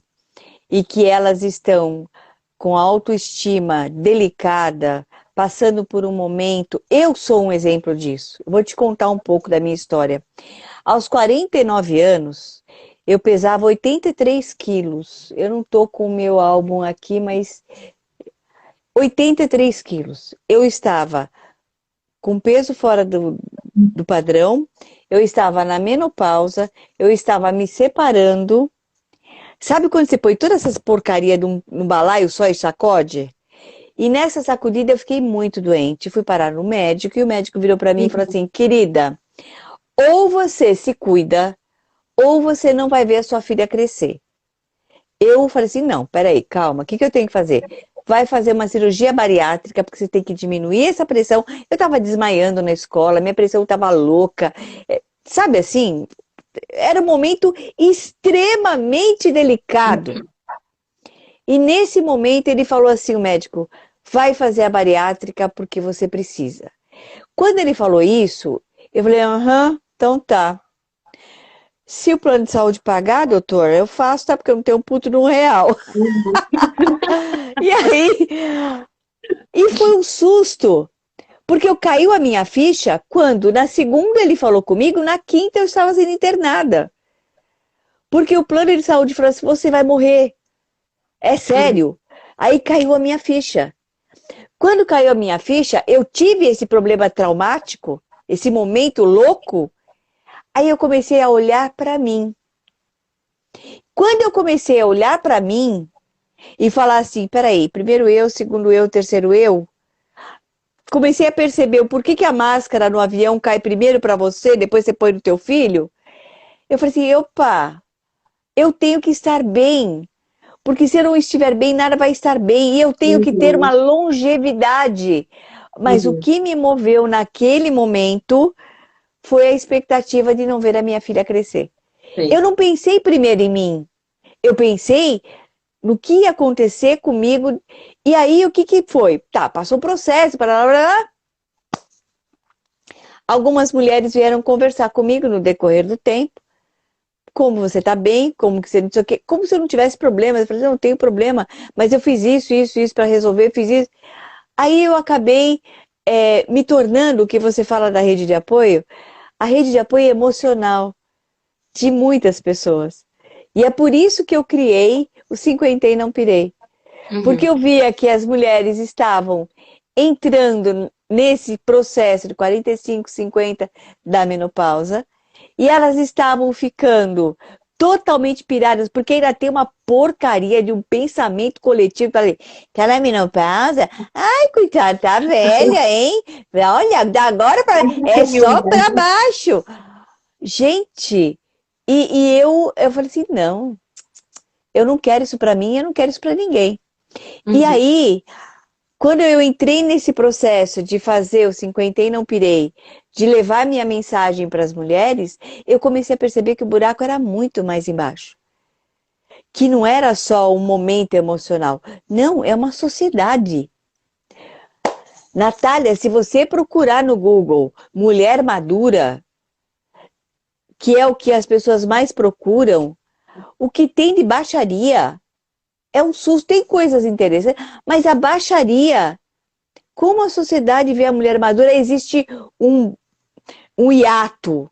e que elas estão com autoestima delicada, passando por um momento, eu sou um exemplo disso. Eu vou te contar um pouco da minha história. Aos 49 anos, eu pesava 83 quilos. Eu não tô com o meu álbum aqui, mas 83 quilos. Eu estava com peso fora do padrão, eu estava na menopausa, eu estava me separando. Sabe quando você põe todas essas porcarias no balaio só e sacode? E nessa sacudida eu fiquei muito doente. Fui parar no médico e o médico virou para mim e falou assim: querida, ou você se cuida, ou você não vai ver a sua filha crescer. Eu falei assim: não, peraí, calma, o que eu tenho que fazer? Vai fazer uma cirurgia bariátrica, porque você tem que diminuir essa pressão. Eu estava desmaiando na escola, minha pressão estava louca. Sabe assim? Era um momento extremamente delicado. E nesse momento ele falou assim, o médico, vai fazer a bariátrica porque você precisa. Quando ele falou isso, eu falei, aham, então tá. Se o plano de saúde pagar, doutor, eu faço, tá? Porque eu não tenho um puto de R$ 1. E aí, e foi um susto, porque eu caiu a minha ficha quando na segunda ele falou comigo, na quinta eu estava sendo internada. Porque o plano de saúde falou assim, você vai morrer. É sério. Aí caiu a minha ficha. Quando caiu a minha ficha, eu tive esse problema traumático, esse momento louco, aí eu comecei a olhar para mim. Quando eu comecei a olhar para mim e falar assim, peraí, primeiro eu, segundo eu, terceiro eu, comecei a perceber o porquê que a máscara no avião cai primeiro para você, depois você põe no teu filho. Eu falei assim, opa, eu tenho que estar bem, porque se eu não estiver bem, nada vai estar bem, e eu tenho que ter uma longevidade. Mas o que me moveu naquele momento foi a expectativa de não ver a minha filha crescer. Sim. Eu não pensei primeiro em mim, eu pensei no que ia acontecer comigo, e aí o que foi? Tá, passou o processo, blá. Algumas mulheres vieram conversar comigo no decorrer do tempo, como você tá bem, como que você não sei o quê, como se eu não tivesse problema. Eu falei, não tenho problema, mas eu fiz isso para resolver, fiz isso. Aí eu acabei me tornando o que você fala da rede de apoio, a rede de apoio emocional de muitas pessoas. E é por isso que eu criei o 50 e Não Pirei. Porque eu via que as mulheres estavam entrando nesse processo de 45, 50 da menopausa, e elas estavam ficando totalmente piradas, porque ainda tem uma porcaria de um pensamento coletivo. Falei, tá na menopausa? Ai, coitada, tá velha, hein? Olha, da agora é só pra baixo. Gente, e eu falei assim, não, eu não quero isso pra mim, eu não quero isso pra ninguém. E aí, quando eu entrei nesse processo de fazer o 50 e Não Pirei, de levar minha mensagem para as mulheres, eu comecei a perceber que o buraco era muito mais embaixo. Que não era só um momento emocional. Não, é uma sociedade. Natália, se você procurar no Google mulher madura, que é o que as pessoas mais procuram, o que tem de baixaria é um susto. Tem coisas interessantes, mas a baixaria, como a sociedade vê a mulher madura, existe um hiato,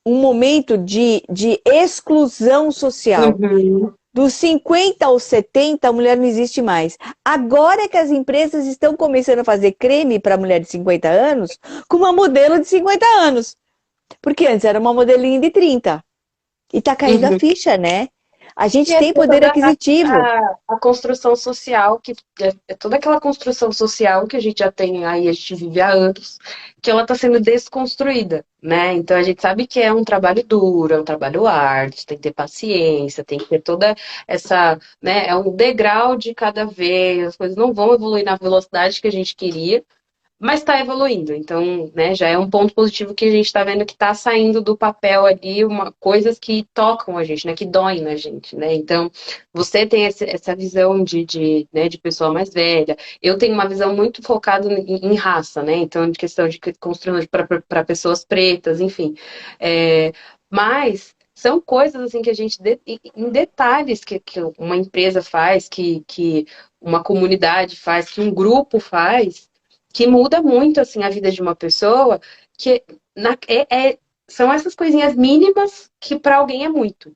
um momento de exclusão social. Dos 50 aos 70, a mulher não existe mais. Agora é que as empresas estão começando a fazer creme para mulher de 50 anos com uma modelo de 50 anos. Porque antes era uma modelinha de 30. E tá caindo a ficha, né? A E gente é tem poder aquisitivo. a construção social, que é toda aquela construção social que a gente já tem aí, a gente vive há anos, que ela está sendo desconstruída, né? Então a gente sabe que é um trabalho duro, é um trabalho árduo, tem que ter paciência, tem que ter toda essa, né? É um degrau de cada vez, as coisas não vão evoluir na velocidade que a gente queria, mas está evoluindo, então, né, já é um ponto positivo que a gente está vendo que está saindo do papel ali coisas que tocam a gente, né, que doem na gente, né? Então, você tem essa visão né, de pessoa mais velha. Eu tenho uma visão muito focada em raça, né? Então, de questão de construção para pessoas pretas, enfim. Mas são coisas assim que a gente, em detalhes que uma empresa faz, que uma comunidade faz, que um grupo faz que muda muito assim a vida de uma pessoa, que são essas coisinhas mínimas que para alguém é muito,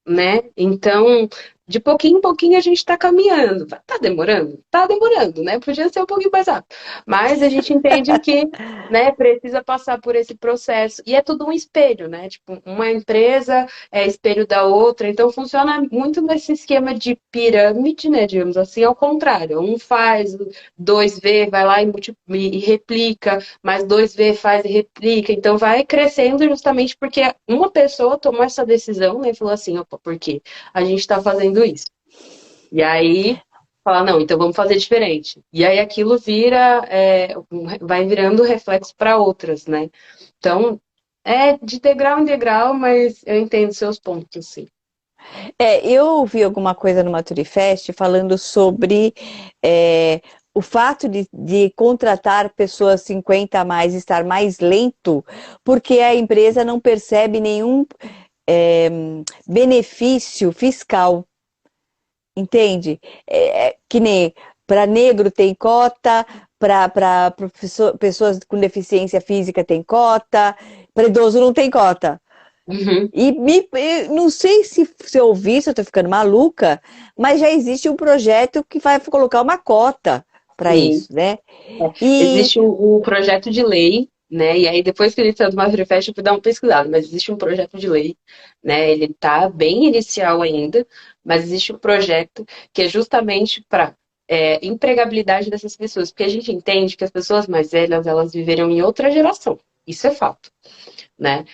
né? Então, de pouquinho em pouquinho a gente está caminhando. Tá demorando? Tá demorando, né? Podia ser um pouquinho mais rápido. Mas a gente entende que, né, precisa passar por esse processo. E é tudo um espelho, né? Tipo, uma empresa é espelho da outra. Então, funciona muito nesse esquema de pirâmide, né? Digamos assim, ao contrário. Um faz, dois vê, vai lá e replica, mais dois vê, faz e replica. Então, vai crescendo justamente porque uma pessoa tomou essa decisão, né? E falou assim, opa, por quê? A gente está fazendo isso. E aí, falar, não, então vamos fazer diferente. E aí aquilo vai virando reflexo para outras, né? Então, é de degrau em degrau, mas eu entendo seus pontos, sim. Eu ouvi alguma coisa no Maturifest falando sobre o fato de contratar pessoas 50 a mais estar mais lento, porque a empresa não percebe nenhum é, benefício fiscal, entende? Que nem para negro tem cota, para pessoas com deficiência física tem cota, para idoso não tem cota. Uhum. Não sei se eu ouvi, se eu estou ficando maluca, mas já existe um projeto que vai colocar uma cota para Sim. isso, né? E Existe o projeto de lei, né? E aí, depois que ele saiu do Masterfest, eu fui dar uma pesquisada, mas existe um projeto de lei, né? Ele está bem inicial ainda, mas existe um projeto que é justamente para empregabilidade dessas pessoas, porque a gente entende que as pessoas mais velhas, elas viveram em outra geração. Isso é fato, né?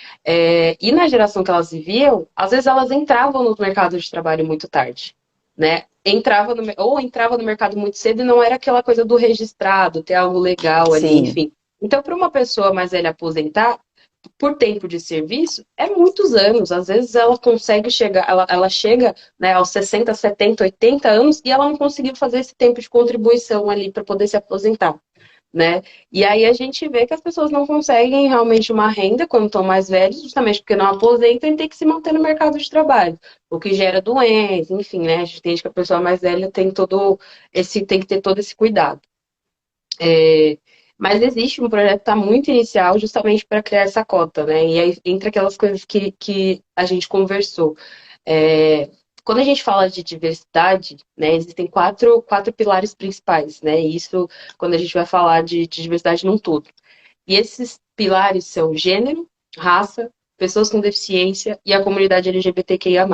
E na geração que elas viviam, às vezes elas entravam no mercado de trabalho muito tarde, né? Entrava no mercado muito cedo e não era aquela coisa do registrado, ter algo legal ali, sim, enfim. Então, para uma pessoa mais velha aposentar, por tempo de serviço, é muitos anos. Às vezes ela consegue chegar, ela chega, né, aos 60, 70, 80 anos e ela não conseguiu fazer esse tempo de contribuição ali para poder se aposentar, né? E aí a gente vê que as pessoas não conseguem realmente uma renda quando estão mais velhos, justamente porque não aposentam e tem que se manter no mercado de trabalho, o que gera doença, enfim, né? A gente entende que a pessoa mais velha tem que ter todo esse cuidado. Mas existe um projeto que está muito inicial justamente para criar essa cota, né? E aí entre aquelas coisas que a gente conversou. É, quando a gente fala de diversidade, né, existem quatro pilares principais, né? E isso quando a gente vai falar de diversidade num todo. E esses pilares são gênero, raça, pessoas com deficiência e a comunidade LGBTQIA+.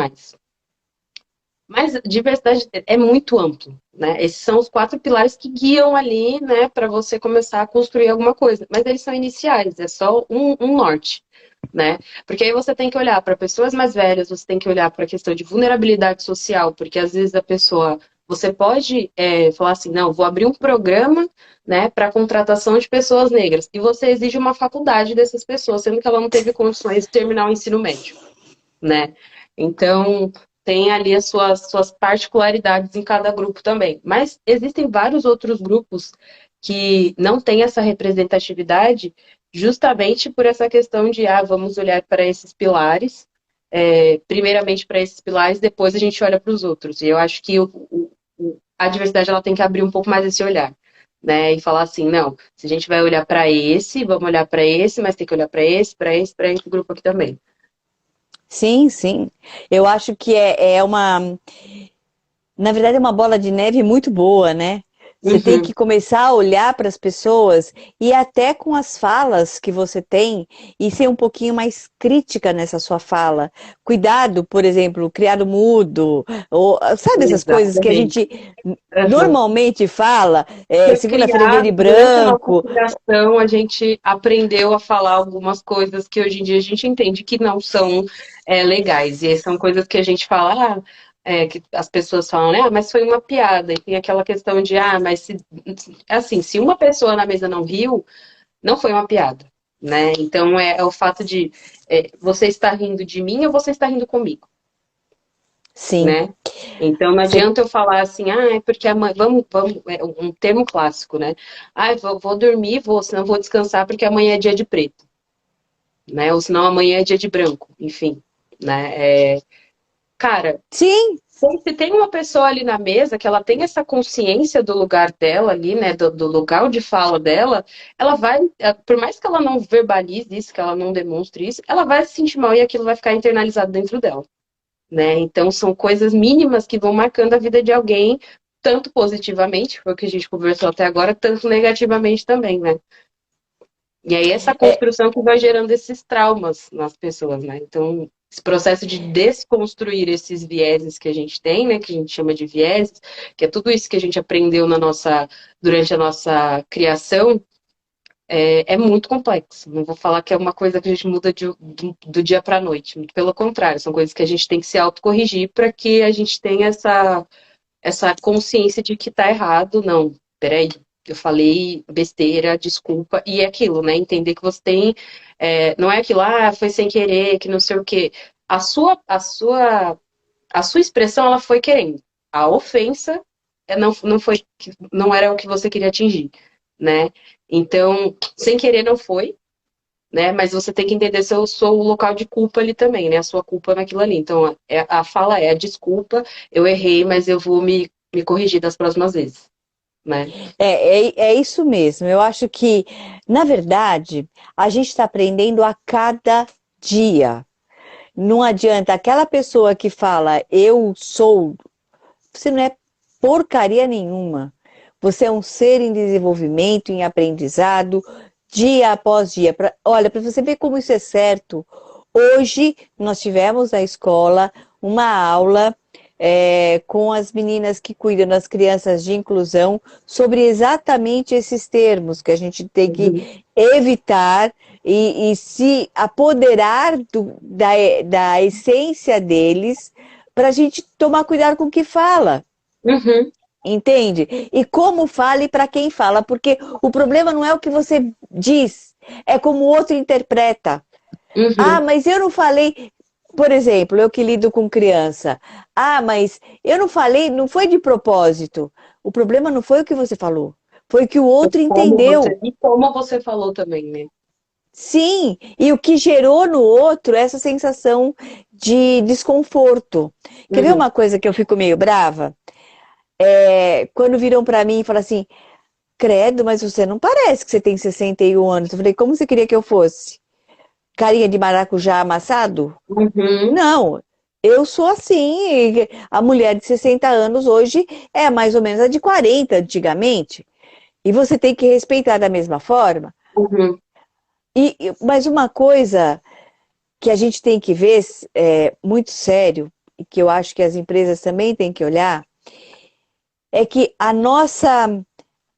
Mas diversidade é muito amplo, né? Esses são os quatro pilares que guiam ali, né, para você começar a construir alguma coisa. Mas eles são iniciais, é só um norte, né? Porque aí você tem que olhar para pessoas mais velhas, você tem que olhar para a questão de vulnerabilidade social, porque às vezes você pode falar assim, não, vou abrir um programa, né, para contratação de pessoas negras, e você exige uma faculdade dessas pessoas, sendo que ela não teve condições de terminar o ensino médio, né? Então, tem ali as suas particularidades em cada grupo também. Mas existem vários outros grupos que não têm essa representatividade justamente por essa questão de, vamos olhar para esses pilares, primeiramente para esses pilares, depois a gente olha para os outros. E eu acho que a diversidade ela tem que abrir um pouco mais esse olhar. Né, e falar assim, não, se a gente vai olhar para esse, vamos olhar para esse, mas tem que olhar para esse grupo aqui também. sim, sim. Eu acho que na verdade, é uma bola de neve muito boa, né? Você tem Uhum. que começar a olhar para as pessoas e até com as falas que você tem e ser um pouquinho mais crítica nessa sua fala. Cuidado, por exemplo, criado mudo, ou sabe essas coisas que a Exatamente. gente Uhum. normalmente fala, Foi segunda-feira é dia de criado, durante a nossa branco. criação, a gente aprendeu a falar algumas coisas que hoje em dia a gente entende que não são legais. E são coisas que a gente fala, que as pessoas falam, né? Ah, mas foi uma piada. E tem aquela questão de, mas assim, se uma pessoa na mesa não riu, não foi uma piada, né? Então é o fato de você está rindo de mim ou você está rindo comigo, Sim, né? Então não você adianta eu falar assim, é porque amanhã, vamos, é um termo clássico, né? Vou dormir, senão vou descansar porque amanhã é dia de preto, né? Ou senão amanhã é dia de branco, enfim, né? Cara, sim, se tem uma pessoa ali na mesa que ela tem essa consciência do lugar dela ali, né? Do lugar de fala dela, ela vai, por mais que ela não verbalize isso, que ela não demonstre isso, ela vai se sentir mal e aquilo vai ficar internalizado dentro dela, né? Então são coisas mínimas que vão marcando a vida de alguém, tanto positivamente, foi o que a gente conversou até agora, tanto negativamente também, né? E aí essa é, construção que vai gerando esses traumas nas pessoas, né? Então, esse processo de desconstruir esses vieses que a gente tem, né, que a gente chama de vieses, que é tudo isso que a gente aprendeu durante a nossa criação, é muito complexo. Não vou falar que é uma coisa que a gente muda do dia para a noite. Muito pelo contrário, são coisas que a gente tem que se autocorrigir para que a gente tenha essa consciência de que tá errado. Não, peraí, eu falei besteira, desculpa. E é aquilo, né? Entender que você tem. Não é aquilo, foi sem querer, que não sei o quê. A sua expressão, ela foi querendo. A ofensa não foi, não era o que você queria atingir, né? Então, sem querer não foi, né? Mas você tem que entender se eu sou o local de culpa ali também, né? A sua culpa naquilo ali. Então, a fala é a desculpa, eu errei, mas eu vou me corrigir das próximas vezes, né? é isso mesmo. Eu acho que, na verdade, a gente está aprendendo a cada dia. Não adianta aquela pessoa que fala eu sou, você não é porcaria nenhuma. Você é um ser em desenvolvimento, em aprendizado, dia após dia. Olha, para você ver como isso é certo, hoje nós tivemos na escola uma aula com as meninas que cuidam das crianças de inclusão sobre exatamente esses termos que a gente tem Uhum. que evitar e se apoderar da essência deles para a gente tomar cuidado com o que fala. Uhum. Entende? E como fale para quem fala, porque o problema não é o que você diz, é como o outro interpreta. Ah, Uhum. mas eu não falei. Por exemplo, eu que lido com criança. Ah, mas eu não falei, não foi de propósito. O problema não foi o que você falou, foi o que o outro entendeu. Como você falou também, né? Sim, e o que gerou no outro essa sensação de desconforto. Quer ver Uhum. uma coisa que eu fico meio brava? Quando viram para mim e falam assim: Credo, mas você não parece que você tem 61 anos. Eu falei: Como você queria que eu fosse? Carinha de maracujá amassado? Uhum. Não, eu sou assim. A mulher de 60 anos hoje é mais ou menos a de 40 antigamente. E você tem que respeitar da mesma forma. Uhum. Mas uma coisa que a gente tem que ver muito sério, e que eu acho que as empresas também têm que olhar, é que a nossa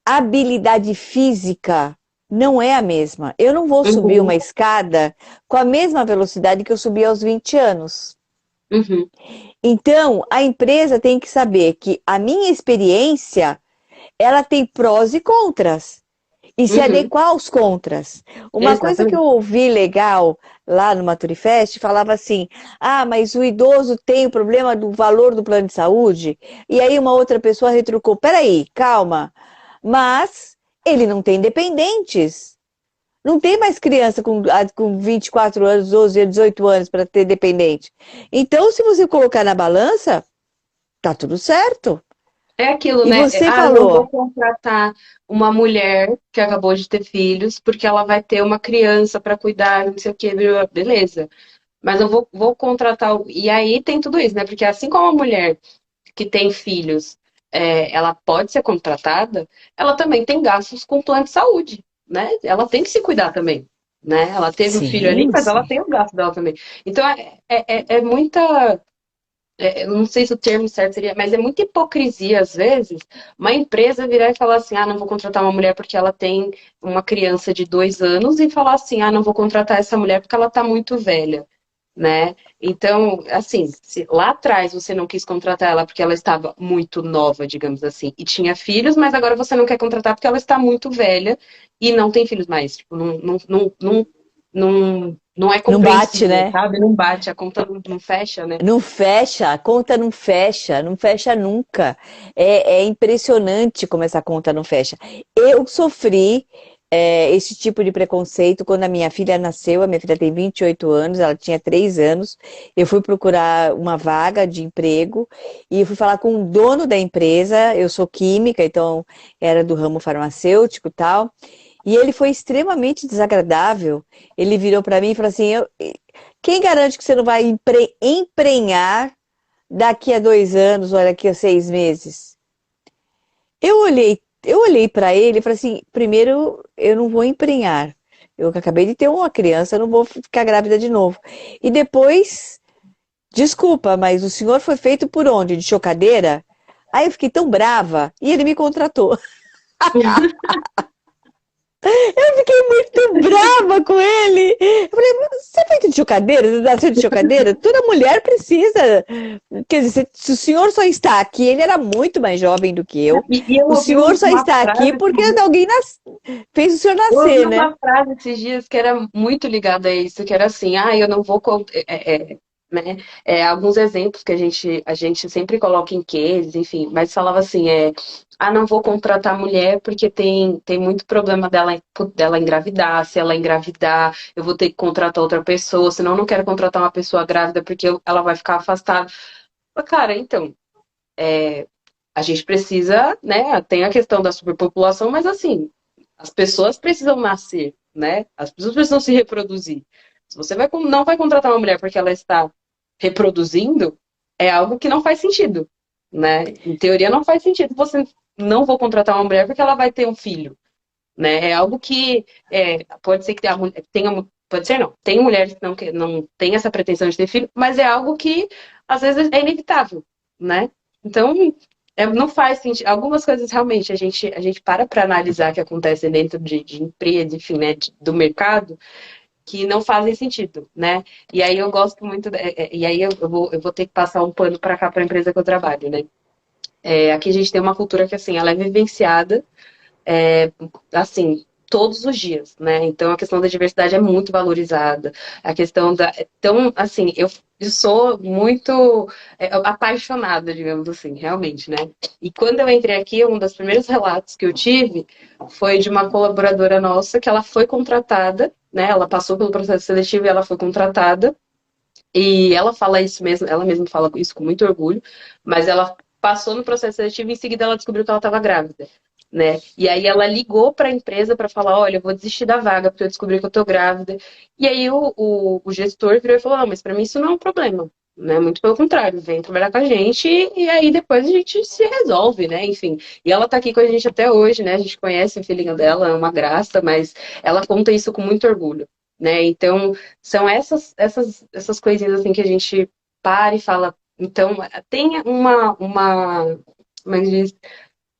habilidade física não é a mesma. Eu não vou subir Uhum. uma escada com a mesma velocidade que eu subi aos 20 anos. Uhum. Então, a empresa tem que saber que a minha experiência, ela tem prós e contras. E se Uhum. adequar aos contras. Uma coisa que eu Exatamente. ouvi legal lá no Maturifest, falava assim: ah, mas o idoso tem o problema do valor do plano de saúde. E aí uma outra pessoa retrucou: peraí, calma, mas ele não tem dependentes. Não tem mais criança com 24 anos, 12, 18 anos para ter dependente. Então, se você colocar na balança, tá tudo certo. É aquilo, E né? você Eu não vou falou, contratar uma mulher que acabou de ter filhos porque ela vai ter uma criança para cuidar, não sei o quê, beleza. Mas eu vou contratar. E aí tem tudo isso, né? Porque assim como a mulher que tem filhos, ela pode ser contratada, ela também tem gastos com plano de saúde, né? Ela tem que se cuidar também, né? Ela teve um filho ali, Sim, mas ela sim. tem o gasto dela também. Então, é muita... eu não sei se o termo certo seria, mas é muita hipocrisia, às vezes, uma empresa virar e falar assim, ah, não vou contratar uma mulher porque ela tem uma criança de 2 anos, e falar assim, ah, não vou contratar essa mulher porque ela está muito velha, né? Então, assim, se lá atrás você não quis contratar ela porque ela estava muito nova, digamos assim, e tinha filhos, mas agora você não quer contratar porque ela está muito velha e não tem filhos mais. Tipo, não é Não bate, compreensível, né? sabe? Não bate, a conta não fecha, né? Não fecha, a conta não fecha, não fecha nunca. É impressionante como essa conta não fecha. Eu sofri esse tipo de preconceito quando a minha filha nasceu. A minha filha tem 28 anos, ela tinha 3 anos. Eu fui procurar uma vaga de emprego e fui falar com o dono da empresa. Eu sou química, então era do ramo farmacêutico e tal. E ele foi extremamente desagradável. Ele virou para mim e falou assim: quem garante que você não vai emprenhar daqui a 2 anos ou daqui a 6 meses? Eu olhei para ele e falei assim: primeiro, eu não vou emprenhar. Eu acabei de ter uma criança, eu não vou ficar grávida de novo. E depois, desculpa, mas o senhor foi feito por onde? De chocadeira? Aí eu fiquei tão brava e ele me contratou. Eu fiquei muito brava com ele. Eu falei, "Mas você é feito de chocadeira? Você nasceu de chocadeira? Toda mulher precisa. Quer dizer, se o senhor só está aqui, ele era muito mais jovem do que eu. E eu O ouvi senhor só uma está aqui frase, porque alguém fez o senhor eu ouvi nascer, né? uma frase esses dias que era muito ligada a isso, que era assim, ah, eu não vou, né, alguns exemplos que a gente sempre coloca em cases, enfim, mas falava assim, ah, não vou contratar mulher porque tem muito problema dela engravidar, se ela engravidar, eu vou ter que contratar outra pessoa, senão eu não quero contratar uma pessoa grávida porque ela vai ficar afastada. Mas, cara, então, a gente precisa, né? Tem a questão da superpopulação, mas assim, as pessoas precisam nascer, né? As pessoas precisam se reproduzir. Se você não vai contratar uma mulher porque ela está reproduzindo, é algo que não faz sentido, né? Em teoria, não faz sentido você não vou contratar uma mulher porque ela vai ter um filho, né? É algo que pode ser que tenha, pode ser não. Tem mulheres que não têm essa pretensão de ter filho, mas é algo que às vezes é inevitável, né? Então, não faz sentido. Algumas coisas realmente a gente para analisar que acontecem dentro de empresa, enfim, né, do mercado, que não fazem sentido, né? E aí eu gosto muito, e aí eu vou ter que passar um pano para cá, para a empresa que eu trabalho, né? Aqui a gente tem uma cultura que, assim, ela é vivenciada assim, todos os dias, né? Então a questão da diversidade é muito valorizada. A questão da. Então, assim, eu sou muito apaixonada, digamos assim, realmente, né? E quando eu entrei aqui, um dos primeiros relatos que eu tive foi de uma colaboradora nossa que ela foi contratada, né? Ela passou pelo processo seletivo e ela foi contratada. E ela fala isso mesmo, ela mesma fala isso com muito orgulho, mas ela passou no processo seletivo e em seguida ela descobriu que ela estava grávida, né? E aí ela ligou para a empresa para falar, olha, eu vou desistir da vaga porque eu descobri que eu tô grávida. E aí o gestor virou e falou, não, mas para mim isso não é um problema, né? Muito pelo contrário, vem trabalhar com a gente e aí depois a gente se resolve, né? Enfim. E ela tá aqui com a gente até hoje, né? A gente conhece a filhinha dela, é uma graça, mas ela conta isso com muito orgulho, né? Então, são essas coisinhas assim que a gente para e fala, então, tem como é que diz?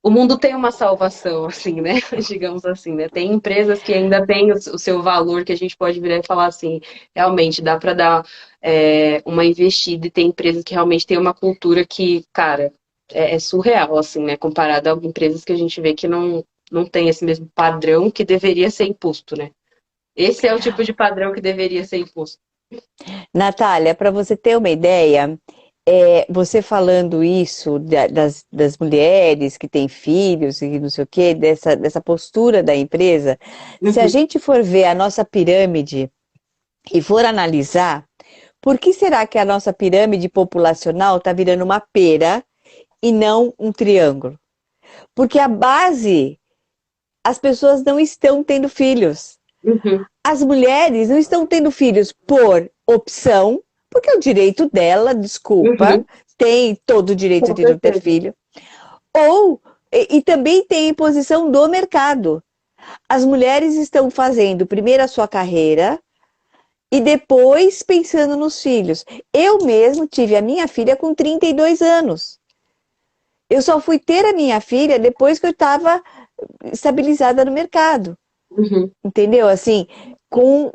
O mundo tem uma salvação, assim, né? Digamos assim, né? Tem empresas que ainda têm o seu valor, que a gente pode virar e falar assim, realmente dá para dar uma investida, e tem empresas que realmente têm uma cultura que, cara, é surreal, assim, né? Comparado a empresas que a gente vê que não tem esse mesmo padrão que deveria ser imposto, né? Esse é o tipo de padrão que deveria ser imposto. Natália, para você ter uma ideia, você falando isso das mulheres que têm filhos e não sei o quê, dessa postura da empresa, se a Uhum. gente for ver a nossa pirâmide e for analisar, por que será que a nossa pirâmide populacional está virando uma pera e não um triângulo? Porque a base, as pessoas não estão tendo filhos. Uhum. As mulheres não estão tendo filhos por opção, porque é o direito dela, desculpa, Uhum. tem todo o direito Com de não ter certeza. filho, Ou, e também tem a imposição do mercado. As mulheres estão fazendo primeiro a sua carreira e depois pensando nos filhos. Eu mesmo tive a minha filha com 32 anos. Eu só fui ter a minha filha depois que eu estava estabilizada no mercado. Uhum. Entendeu? Assim, com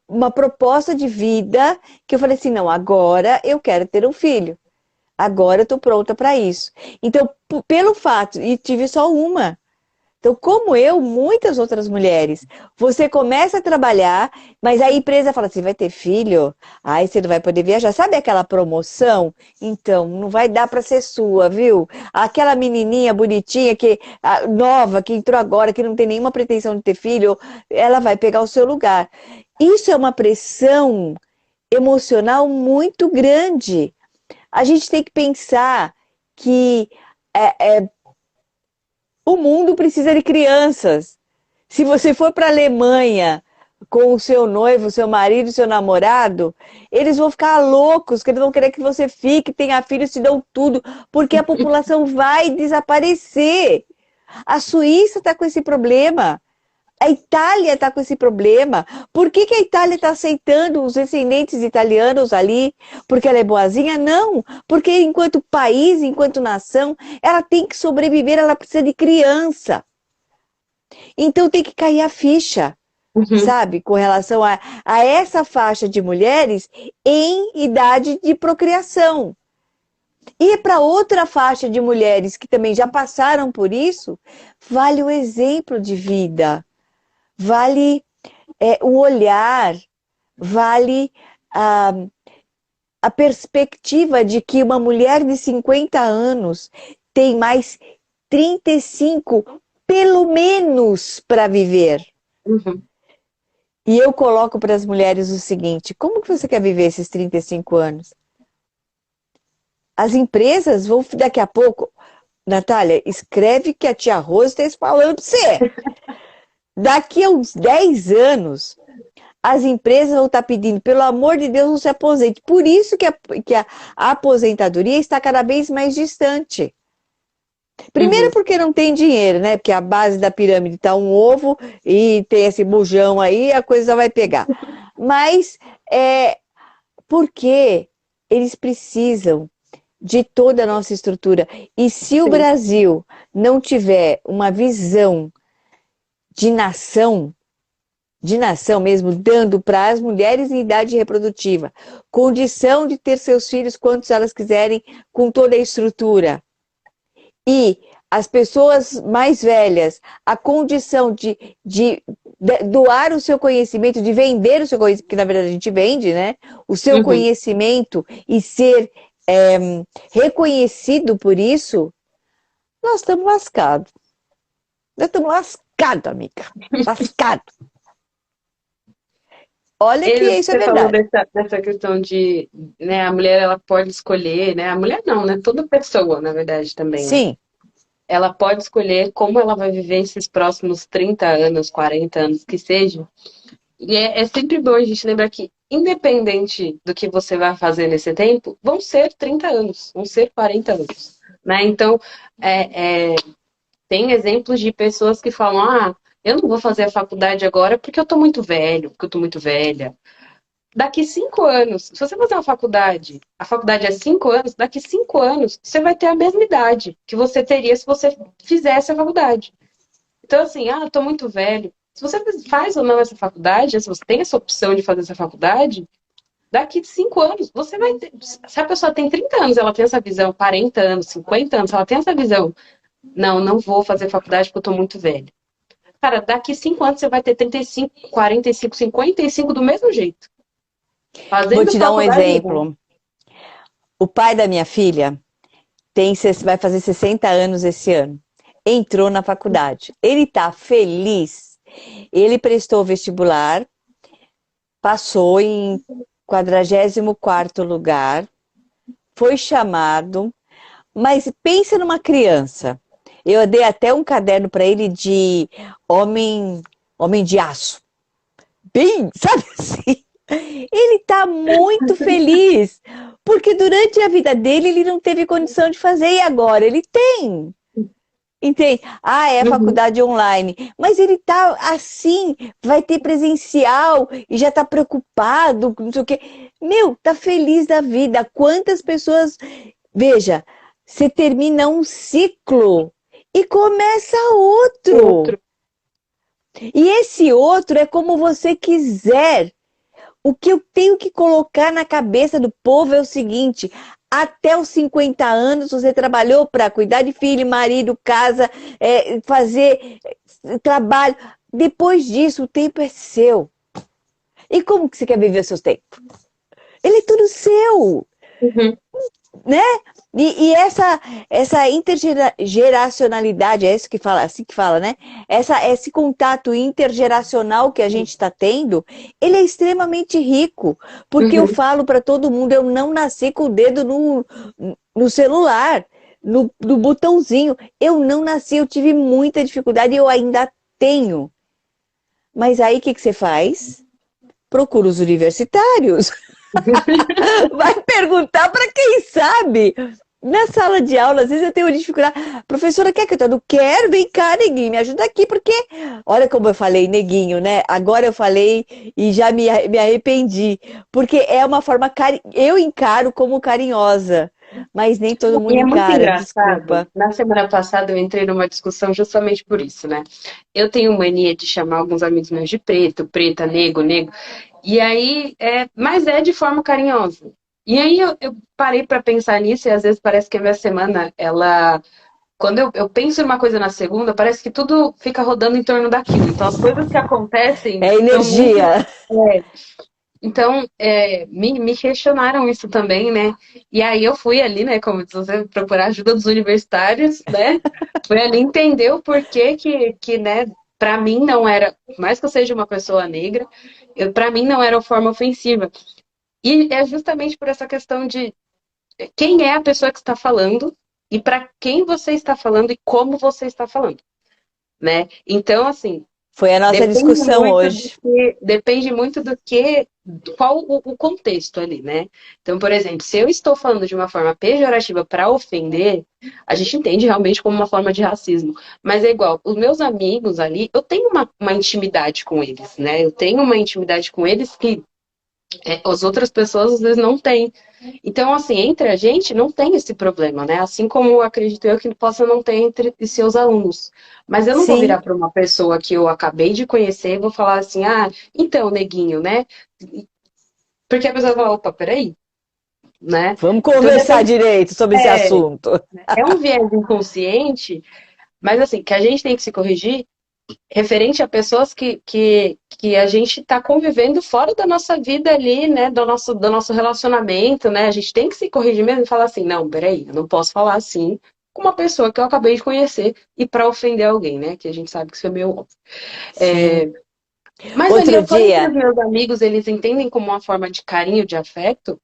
uma proposta de vida que eu falei assim, não, agora eu quero ter um filho. Agora eu estou pronta para isso. Então, pelo fato, e tive só uma. Então, como eu, muitas outras mulheres, você começa a trabalhar, mas a empresa fala assim, vai ter filho? Aí você não vai poder viajar. Sabe aquela promoção? Então, não vai dar para ser sua, viu? Aquela menininha bonitinha, nova, que entrou agora, que não tem nenhuma pretensão de ter filho, ela vai pegar o seu lugar. Isso é uma pressão emocional muito grande. A gente tem que pensar que o mundo precisa de crianças. Se você for para a Alemanha com o seu noivo, seu marido, seu namorado, eles vão ficar loucos, que eles vão querer que você fique, tenha filhos, te dão tudo, porque a população vai desaparecer. A Suíça está com esse problema. A Itália está com esse problema. Por que a Itália está aceitando os descendentes italianos ali? Porque ela é boazinha? Não. Porque enquanto país, enquanto nação, ela tem que sobreviver, ela precisa de criança. Então tem que cair a ficha, sabe? Com relação a essa faixa de mulheres em idade de procriação. E para outra faixa de mulheres que também já passaram por isso, vale o exemplo de vida. Vale o olhar, vale a perspectiva de que uma mulher de 50 anos tem mais 35, pelo menos, para viver. Uhum. E eu coloco para as mulheres o seguinte, como que você quer viver esses 35 anos? As empresas vão, daqui a pouco, Natália, escreve que a tia Rose está falando para você. Daqui a uns 10 anos, as empresas vão estar pedindo, pelo amor de Deus, não se aposente. Por isso que a aposentadoria está cada vez mais distante. Primeiro porque não tem dinheiro, né? Porque a base da pirâmide está um ovo e tem esse bujão aí, a coisa vai pegar. Mas porque eles precisam de toda a nossa estrutura. E se o Brasil não tiver uma visão de nação mesmo, dando para as mulheres em idade reprodutiva condição de ter seus filhos quantos elas quiserem, com toda a estrutura. E as pessoas mais velhas, a condição de doar o seu conhecimento, de vender o seu conhecimento, que na verdade a gente vende, né? O seu conhecimento e ser reconhecido por isso, nós estamos lascados. Nós estamos lascados, amiga. Lascados. Olha que isso é verdade. Você falou dessa questão de, né, a mulher ela pode escolher, né? A mulher não, né? Toda pessoa, na verdade, também, né? Sim. Ela pode escolher como ela vai viver esses próximos 30 anos, 40 anos, que seja. E é sempre bom a gente lembrar que, independente do que você vai fazer nesse tempo, vão ser 30 anos, vão ser 40 anos, né? Então, tem exemplos de pessoas que falam, eu não vou fazer a faculdade agora porque eu tô muito velho, porque eu tô muito velha. Daqui 5 anos, se você fazer uma faculdade, a faculdade é 5 anos, daqui 5 anos você vai ter a mesma idade que você teria se você fizesse a faculdade. Então, assim, eu tô muito velho. Se você faz ou não essa faculdade, se você tem essa opção de fazer essa faculdade, daqui 5 anos, você vai ter. Se a pessoa tem 30 anos, ela tem essa visão, 40 anos, 50 anos, ela tem essa visão. Não vou fazer faculdade porque eu tô muito velho. Cara, daqui 5 anos você vai ter 35, 45, 55 do mesmo jeito. Vou te dar um exemplo. O pai da minha filha vai fazer 60 anos esse ano. Entrou na faculdade. Ele está feliz. Ele prestou o vestibular, passou em 44º lugar, foi chamado, mas pensa numa criança. Eu dei até um caderno para ele de homem de aço. Bem, sabe assim? Ele está muito feliz, porque durante a vida dele ele não teve condição de fazer, e agora ele tem. Entende? Ah, é a Uhum. faculdade online. Mas ele tá assim, vai ter presencial e já tá preocupado, não sei o quê. Meu, tá feliz da vida. Quantas pessoas. Veja, você termina um ciclo e começa outro. Outro. E esse outro é como você quiser. O que eu tenho que colocar na cabeça do povo é o seguinte: até os 50 anos você trabalhou para cuidar de filho, marido, casa, fazer trabalho. Depois disso, o tempo é seu. E como que você quer viver o seu tempo? Ele é tudo seu, Uhum. né? E essa intergeracionalidade, é isso que fala, assim que fala, né? Esse contato intergeracional que a gente está tendo, ele é extremamente rico, porque eu Uhum. falo para todo mundo, eu não nasci com o dedo no celular, no botãozinho. Eu não nasci, eu tive muita dificuldade e eu ainda tenho. Mas aí o que você faz? Procura os universitários. Vai perguntar para quem sabe. Na sala de aula, às vezes eu tenho dificuldade. Professora, quer que eu não quero? Vem cá, neguinho, me ajuda aqui, porque olha como eu falei, neguinho, né? Agora eu falei e já me arrependi, porque é uma forma eu encaro como carinhosa, mas nem todo mundo E é muito encara, engraçado. desculpa. Na semana passada eu entrei numa discussão justamente por isso, né? Eu tenho mania de chamar alguns amigos meus de preto, preta, nego, nego. E aí, mas é de forma carinhosa. E aí eu parei para pensar nisso e às vezes parece que a minha semana, ela. Quando eu penso em uma coisa na segunda, parece que tudo fica rodando em torno daquilo. Então as coisas que acontecem É são muito. energia. é, então, me questionaram isso também, né? E aí eu fui ali, né, como diz você, procurar ajuda dos universitários, né? Fui ali entender o porquê que né, para mim não era, por mais que eu seja uma pessoa negra, para mim não era uma forma ofensiva. E é justamente por essa questão de quem é a pessoa que está falando e para quem você está falando e como você está falando, né? Então, assim, Foi a nossa discussão hoje. Depende muito do que, qual o contexto ali, né? Então, por exemplo, se eu estou falando de uma forma pejorativa para ofender, a gente entende realmente como uma forma de racismo. Mas é igual, os meus amigos ali, eu tenho uma intimidade com eles, né? Eu tenho uma intimidade com eles que as outras pessoas às vezes não têm. Então, assim, entre a gente não tem esse problema, né? Assim como acredito eu que possa não ter entre seus alunos. Mas eu não vou Sim, virar para uma pessoa que eu acabei de conhecer e vou falar assim, ah, então, neguinho, né? Porque a pessoa vai falar, opa, peraí, né? vamos Então, conversar direito sobre esse é, assunto. é um viés inconsciente, mas assim, que a gente tem que se corrigir referente a pessoas que a gente está convivendo fora da nossa vida ali, né? Do nosso relacionamento, né? A gente tem que se corrigir mesmo e falar assim, não, peraí, eu não posso falar assim com uma pessoa que eu acabei de conhecer e para ofender alguém, né? Que a gente sabe que isso é meio óbvio. Sim. Mas ali Outro eu tô entre os dia, meus amigos, eles entendem como uma forma de carinho, de afeto,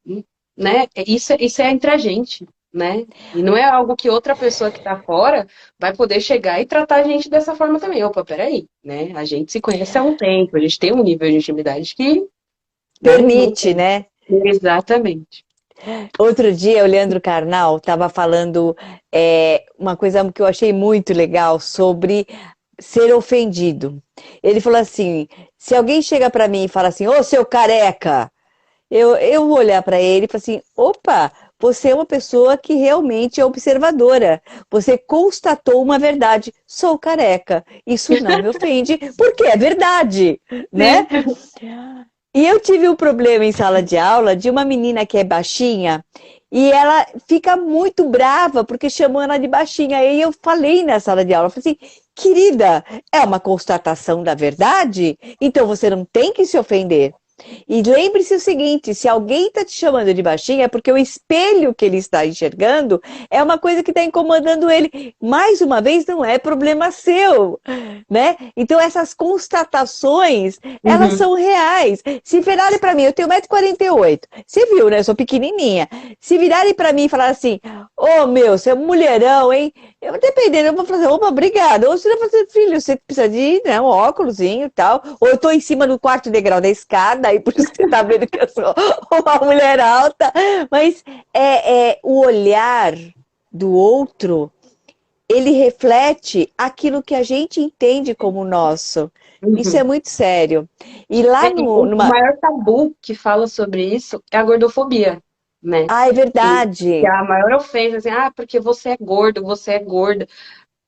né? Isso é entre a gente, né? E não é algo que outra pessoa que tá fora vai poder chegar e tratar a gente dessa forma também. Opa, peraí, né? A gente se conhece há um tempo, a gente tem um nível de intimidade que, né, não permite, tem. né? Exatamente. Outro dia, o Leandro Carnal estava falando uma coisa que eu achei muito legal sobre ser ofendido. Ele falou assim: se alguém chega para mim e fala assim, ô seu careca, eu vou olhar para ele e falar assim: opa, você é uma pessoa que realmente é observadora. Você constatou uma verdade. Sou careca. Isso não me ofende, porque é verdade, né? Sim. E eu tive um problema em sala de aula de uma menina que é baixinha e ela fica muito brava porque chamam ela de baixinha. Aí eu falei na sala de aula, falei assim, querida, é uma constatação da verdade, então você não tem que se ofender. E lembre-se o seguinte: se alguém está te chamando de baixinha, é porque o espelho que ele está enxergando é uma coisa que está incomodando ele. Mais uma vez, não é problema seu, né? Então, essas constatações, elas Uhum. são reais. Se virarem para mim, eu tenho 1,48 m, você viu, né? Eu sou pequenininha. Se virarem para mim e falar assim, ô meu, você é um mulherão, hein? Eu, dependendo, eu vou fazer, opa, obrigada. Ou se não, fazer, filho, você precisa de né, um óculosinho e tal. Ou eu tô em cima do quarto degrau da escada, aí por isso que você tá vendo que eu sou uma mulher alta. Mas o olhar do outro, ele reflete aquilo que a gente entende como nosso. Isso é Uhum. muito sério. E lá E o numa... maior tabu que fala sobre isso é a gordofobia, né? Ah, é Que é verdade. a maior ofensa, assim, porque você é gordo, você é gorda.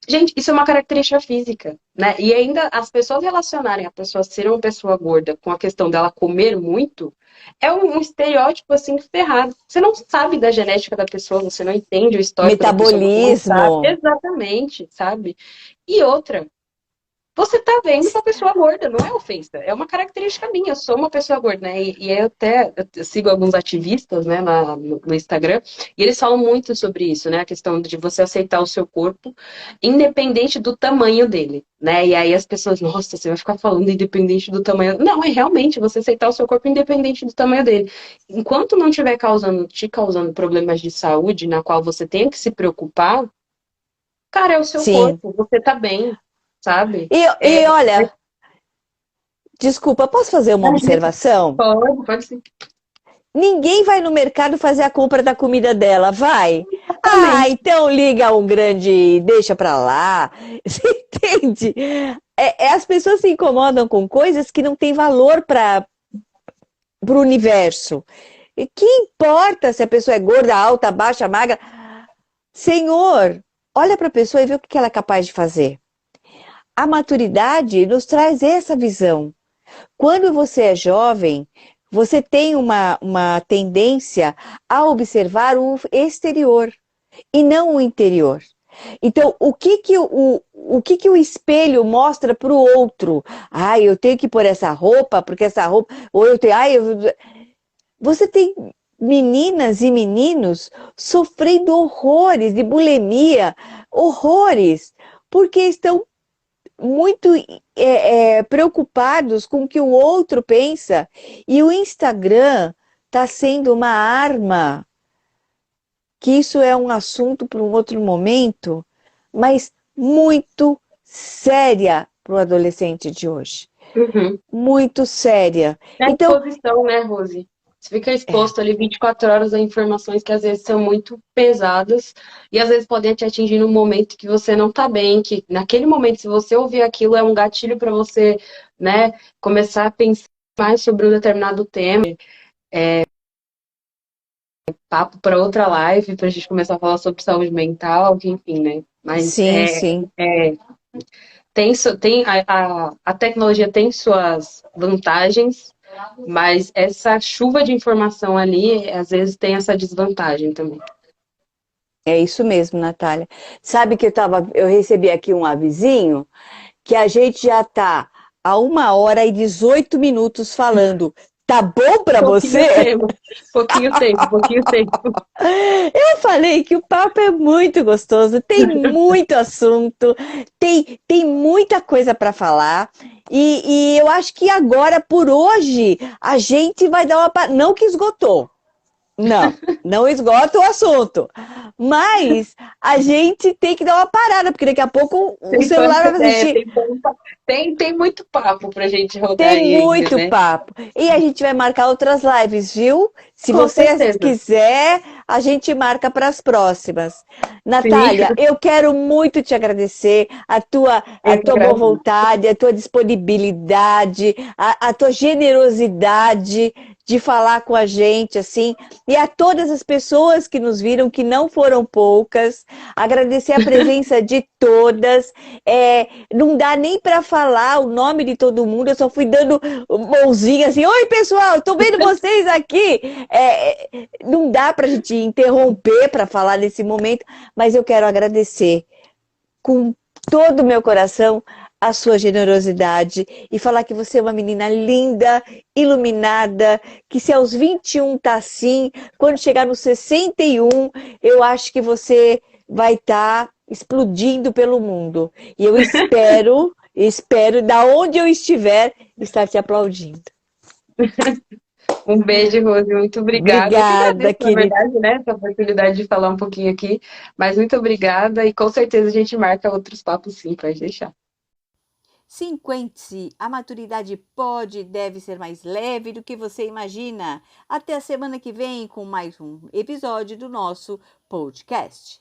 Gente, isso é uma característica física, né? E ainda as pessoas relacionarem a pessoa ser uma pessoa gorda com a questão dela comer muito é um estereótipo assim ferrado. Você não sabe da genética da pessoa, você não entende o histórico da pessoa, você não sabe Metabolismo. exatamente, sabe? E outra, você tá vendo uma pessoa gorda, não é ofensa, é uma característica minha, eu sou uma pessoa gorda, né? E eu sigo alguns ativistas, né, no Instagram, e eles falam muito sobre isso, né? A questão de você aceitar o seu corpo, independente do tamanho dele, né? E aí as pessoas, nossa, você vai ficar falando independente do tamanho. Não, é realmente você aceitar o seu corpo independente do tamanho dele. Enquanto não estiver te causando problemas de saúde, na qual você tenha que se preocupar, cara, é o seu Sim. corpo, você tá bem, sabe? E olha, desculpa, posso fazer uma observação? Pode sim. Ninguém vai no mercado fazer a compra da comida dela, vai? Ah, Exatamente. então liga um grande, deixa pra lá. Você entende? As pessoas se incomodam com coisas que não têm valor para o universo. E que importa se a pessoa é gorda, alta, baixa, magra? Senhor, olha para a pessoa e vê o que ela é capaz de fazer. A maturidade nos traz essa visão. Quando você é jovem, você tem uma tendência a observar o exterior e não o interior. Então, o que que o espelho mostra para o outro? Ah, eu tenho que pôr essa roupa, porque essa roupa. Ou eu tenho. Você tem meninas e meninos sofrendo horrores de bulimia, horrores, porque estão muito preocupados com o que o outro pensa. E o Instagram está sendo uma arma, que isso é um assunto para um outro momento, mas muito séria para o adolescente de hoje. Uhum. Muito séria. É a Então, exposição, né, Rose? Você fica é, exposto ali 24 horas a informações que às vezes são muito pesadas e às vezes podem te atingir num momento que você não tá bem, que naquele momento, se você ouvir aquilo, é um gatilho para você, né, começar a pensar mais sobre um determinado tema, papo para outra live, para a gente começar a falar sobre saúde mental, enfim, né? Mas sim, sim. a tecnologia tem suas vantagens, mas essa chuva de informação ali, às vezes, tem essa desvantagem também. É isso mesmo, Natália. Sabe que eu recebi aqui um avisinho que a gente já está há 1 hora e 18 minutos falando. Tá bom para Pouquinho você? tempo, pouquinho tempo, pouquinho tempo. Eu falei que o papo é muito gostoso, tem muito assunto, tem muita coisa para falar. E eu acho que agora, por hoje, a gente vai dar uma. Não que esgotou. Não, não esgota o assunto. Mas a gente tem que dar uma parada, porque daqui a pouco o Tem, celular vai fazer xixi. tem muito papo pra gente rodar Tem aí ainda, muito né? papo. E a gente vai marcar outras lives, viu? Se Com você certeza. quiser, a gente marca para as próximas. Sim, Natália, eu quero muito te agradecer a eu que tua boa agradeço. vontade, a tua disponibilidade, a tua generosidade de falar com a gente, assim, e a todas as pessoas que nos viram, que não foram poucas, agradecer a presença de todas. Não dá nem para falar o nome de todo mundo, eu só fui dando mãozinha assim, oi pessoal, tô vendo vocês aqui. Não dá para a gente interromper para falar nesse momento, mas eu quero agradecer com todo o meu coração a sua generosidade e falar que você é uma menina linda, iluminada, que se aos 21 tá assim, quando chegar nos 61, eu acho que você vai estar explodindo pelo mundo. E eu espero, da onde eu estiver, estar te aplaudindo. Um beijo, Rose, muito obrigada. Eu que Obrigada, agradeço, na querida. verdade, né, essa oportunidade de falar um pouquinho aqui, mas muito obrigada e com certeza a gente marca outros papos sim, pode deixar. 50. A maturidade pode e deve ser mais leve do que você imagina. Até a semana que vem com mais um episódio do nosso podcast.